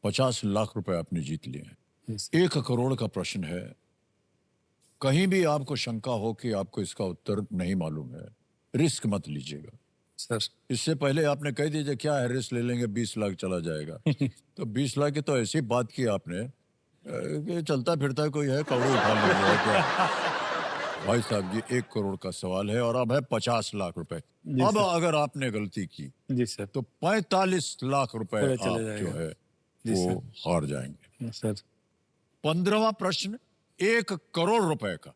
50 लाख रुपए आपने जीत लिए हैं। जी सर। 1 करोड़ का प्रश्न है। कहीं भी आपको शंका हो कि आपको इसका उत्तर नहीं मालूम है, रिस्क मत लीजिएगा। सर इससे पहले आपने कह दीजिए क्या है, रिस्क ले लेंगे, 20 लाख चला जाएगा। तो 20 लाख की तो ऐसी बात की आपने कि चलता फिरता कोई है, कौड़े उठा लेंगे क्या? भाई साहब, ये 1 करोड़ का सवाल है और अब है 50 लाख रुपए। जी अब सर। अगर आपने गलती की जी सर। तो 45 लाख रुपए पूरा आप चला जो जाएगा। है जी वो सर। हार जाएंगे। सर 15वां प्रश्न 1 करोड़ रुपए का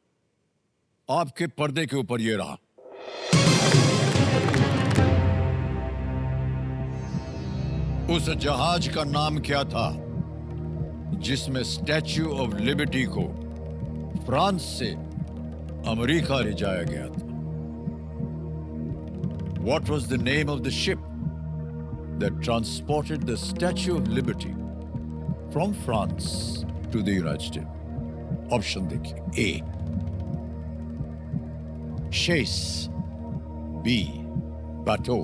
आपके पर्दे के ऊपर ये रहा। उस जहाज का नाम क्या था जिसमें स्टैच्यू ऑफ लिबर्टी को फ्रांस से अमेरिका ले जाया गया था? What was the name of the ship that transported the Statue of Liberty from France to the United States? Option देखिए। A. Chase, B. Bateau,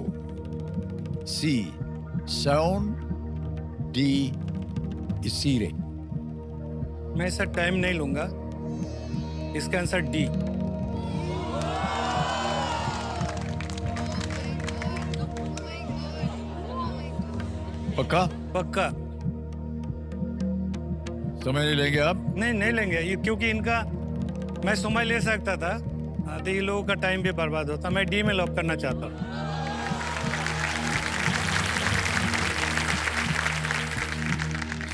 C. Saon, D. Isire। मैं sir time नहीं लूंगा, इसका answer D. पक्का? पक्का। समय नहीं लेंगे आप? नहीं लेंगे ये, क्योंकि इनका मैं समय ले सकता था, तो ये लोगों का टाइम भी बर्बाद होता। मैं डी में लॉक करना चाहता हूँ।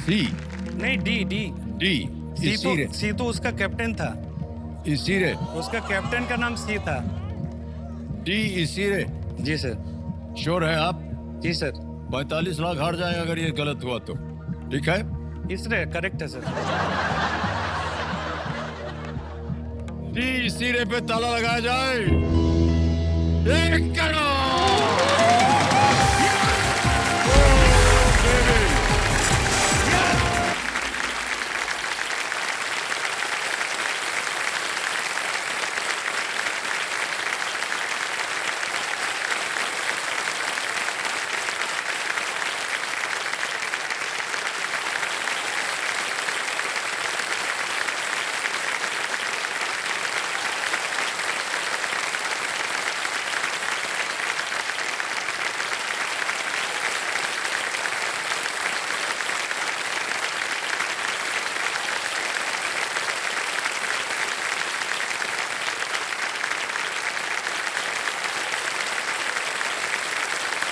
सी? नहीं, डी डी। डी? इसीरे? सी तो उसका कैप्टन था, इसीरे? उसका कैप्टन का नाम सी था। डी इसीरे? जी सर। श्योर है आप? जी सर। 45 लाख हार जाएगा अगर ये गलत हुआ तो। ठीक है? इसरे करेक्ट है सर। डी इसीरे पे ताला लगाया जाए। 1 करोड़!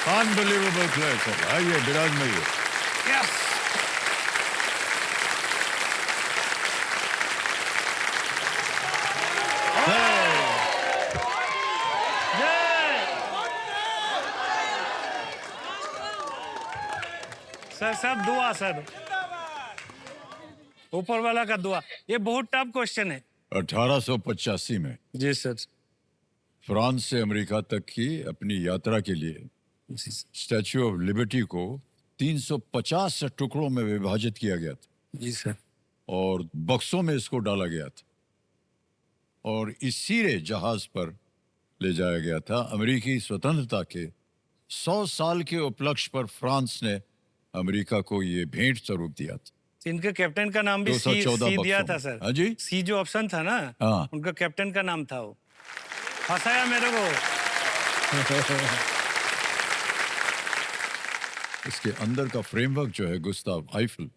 Unbelievable play sir. आइए विराजमैया। यस सर, सब दुआ सर, ऊपर वाला का दुआ। ये बहुत टफ क्वेश्चन है। 1885 में जी सर। फ्रांस से अमेरिका तक की अपनी यात्रा के लिए जी सर। स्टैच्यू ऑफ लिबर्टी को 350 टुकड़ों में विभाजित किया गया था जी सर। और बक्सों में इसको डाला गया था और इसी रे जहाज पर ले जाया गया था। अमेरिकी स्वतंत्रता के 100 साल के उपलक्ष्य पर फ्रांस ने अमेरिका को ये भेंट स्वरूप दिया था। इनके कैप्टन का नाम भी 214 सी दिया बक्सों था में। सर। हाँ जी। सी जो ऑप्शन था ना, हाँ। उनका कैप्टन का नाम था वो। हंसाया मेरे को। इसके अंदर का फ्रेमवर्क जो है गुस्ताव आइफल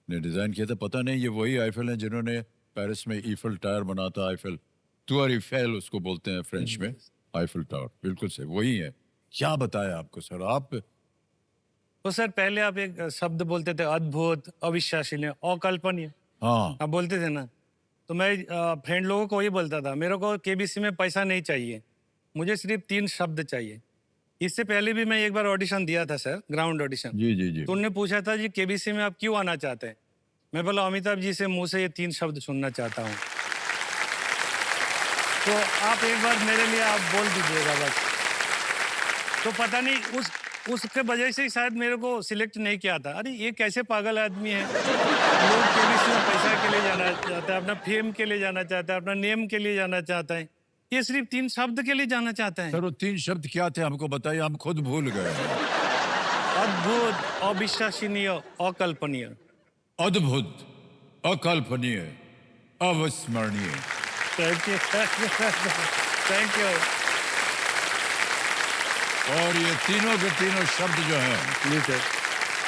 ने डिजाइन किया था। पता नहीं ये वही आइफल हैं जिन्होंने पेरिस में ईफल टावर बना था। आइफल टूर ईफेल उसको बोलते हैं फ्रेंच में। आइफल टावर बिल्कुल से वही है। क्या बताया आपको सर आप? तो सर पहले आप एक शब्द बोलते थे, अद्भुत, अविश्वसनीय, अकल्पनीय। हाँ आप बोलते थे ना, तो मैं फ्रेंड लोगों को ये बोलता था, मेरे को केबीसी में पैसा नहीं चाहिए, मुझे सिर्फ 3 शब्द चाहिए। इससे पहले भी मैं एक बार ऑडिशन दिया था सर, ग्राउंड ऑडिशन। जी जी जी। तो उन्होंने पूछा था जी केबीसी में आप क्यों आना चाहते हैं? मैं बोला अमिताभ जी से मुंह से ये 3 शब्द सुनना चाहता हूँ। तो आप एक बार मेरे लिए आप बोल दीजिएगा बस। तो पता नहीं उसके वजह से ही शायद मेरे को सिलेक्ट नहीं किया था। अरे ये कैसे पागल आदमी है, लोग केबीसी में पैसा के लिए जाना चाहता है, अपना फेम के लिए जाना चाहता है, अपना नेम के लिए जाना चाहता है, ये सिर्फ 3 शब्द के लिए जाना चाहता है। सर वो 3 शब्द क्या थे हमको बताइए, हम खुद भूल गए। अद्भुत, अविश्वसनीय, अकल्पनीय। अद्भुत, अकल्पनीय, अविस्मरणीय। Thank you thank you. और ये तीनों के तीनों शब्द जो हैं जी सर।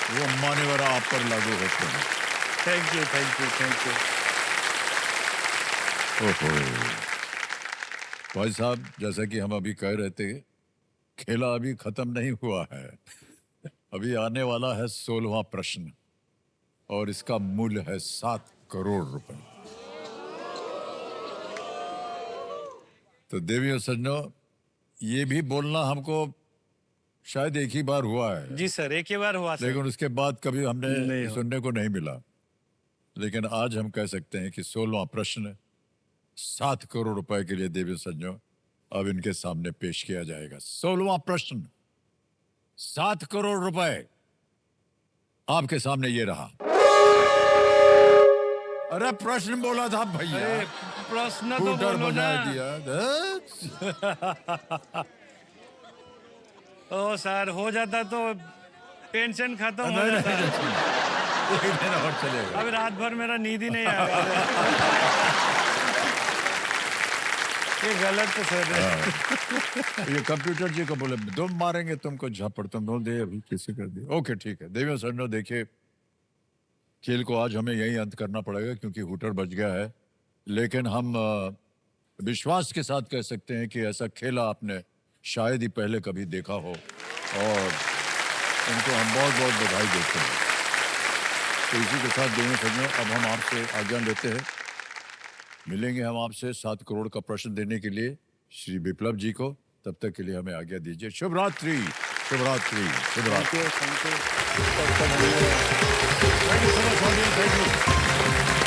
वो मान्यवर आप पर लागू होते हैं। Thank you thank you thank you. ओहो भाई साहब, जैसा कि हम अभी कह रहे थे, खेला अभी खत्म नहीं हुआ है। अभी आने वाला है 16वां प्रश्न और इसका मूल्य है 7 करोड़ रुपए। तो देवियों सज्जनों, ये भी बोलना हमको शायद एक ही बार हुआ है। जी सर, एक ही बार हुआ सर। लेकिन उसके बाद कभी हमने नहीं हुआ। सुनने को नहीं मिला। लेकिन आज हम कह सकते हैं कि 16वां प्रश्न 7 करोड़ रुपए के लिए देवी सज्जनों अब इनके सामने पेश किया जाएगा। 16वां प्रश्न 7 करोड़ रुपए आपके सामने ये रहा। अरे प्रश्न बोला था भैया, अरे प्रश्न तो स्कूटर बोलो बजा ना। दिया। ओ सर, हो जाता तो टेंशन खत्म हो नहीं, जाता। नहीं, एक दिन और चलेगा। अब रात भर मेरा नींद ही नहीं आएगा। ये गलत तो सर है। ये कंप्यूटर जी को बोले तुम मारेंगे तुमको झापड़, तुम बोल दे अभी किसी कर दिया। ओके ठीक है देवियों सज्जनों, देखिए खेल को आज हमें यही अंत करना पड़ेगा क्योंकि हुटर बज गया है। लेकिन हम विश्वास के साथ कह सकते हैं कि ऐसा खेला आपने शायद ही पहले कभी देखा हो और उनको हम बहुत बहुत बधाई देते हैं। तो इसी के साथ देवियों सज्जनों अब हम आपसे आज्ञा लेते हैं। मिलेंगे हम आपसे 7 करोड़ का प्रश्न देने के लिए श्री विप्लव जी को। तब तक के लिए हमें आज्ञा दीजिए। शुभ रात्रि, शुभ रात्रि, शुभ रात्रि। Thank you. Thank you so much, audience. Thank you.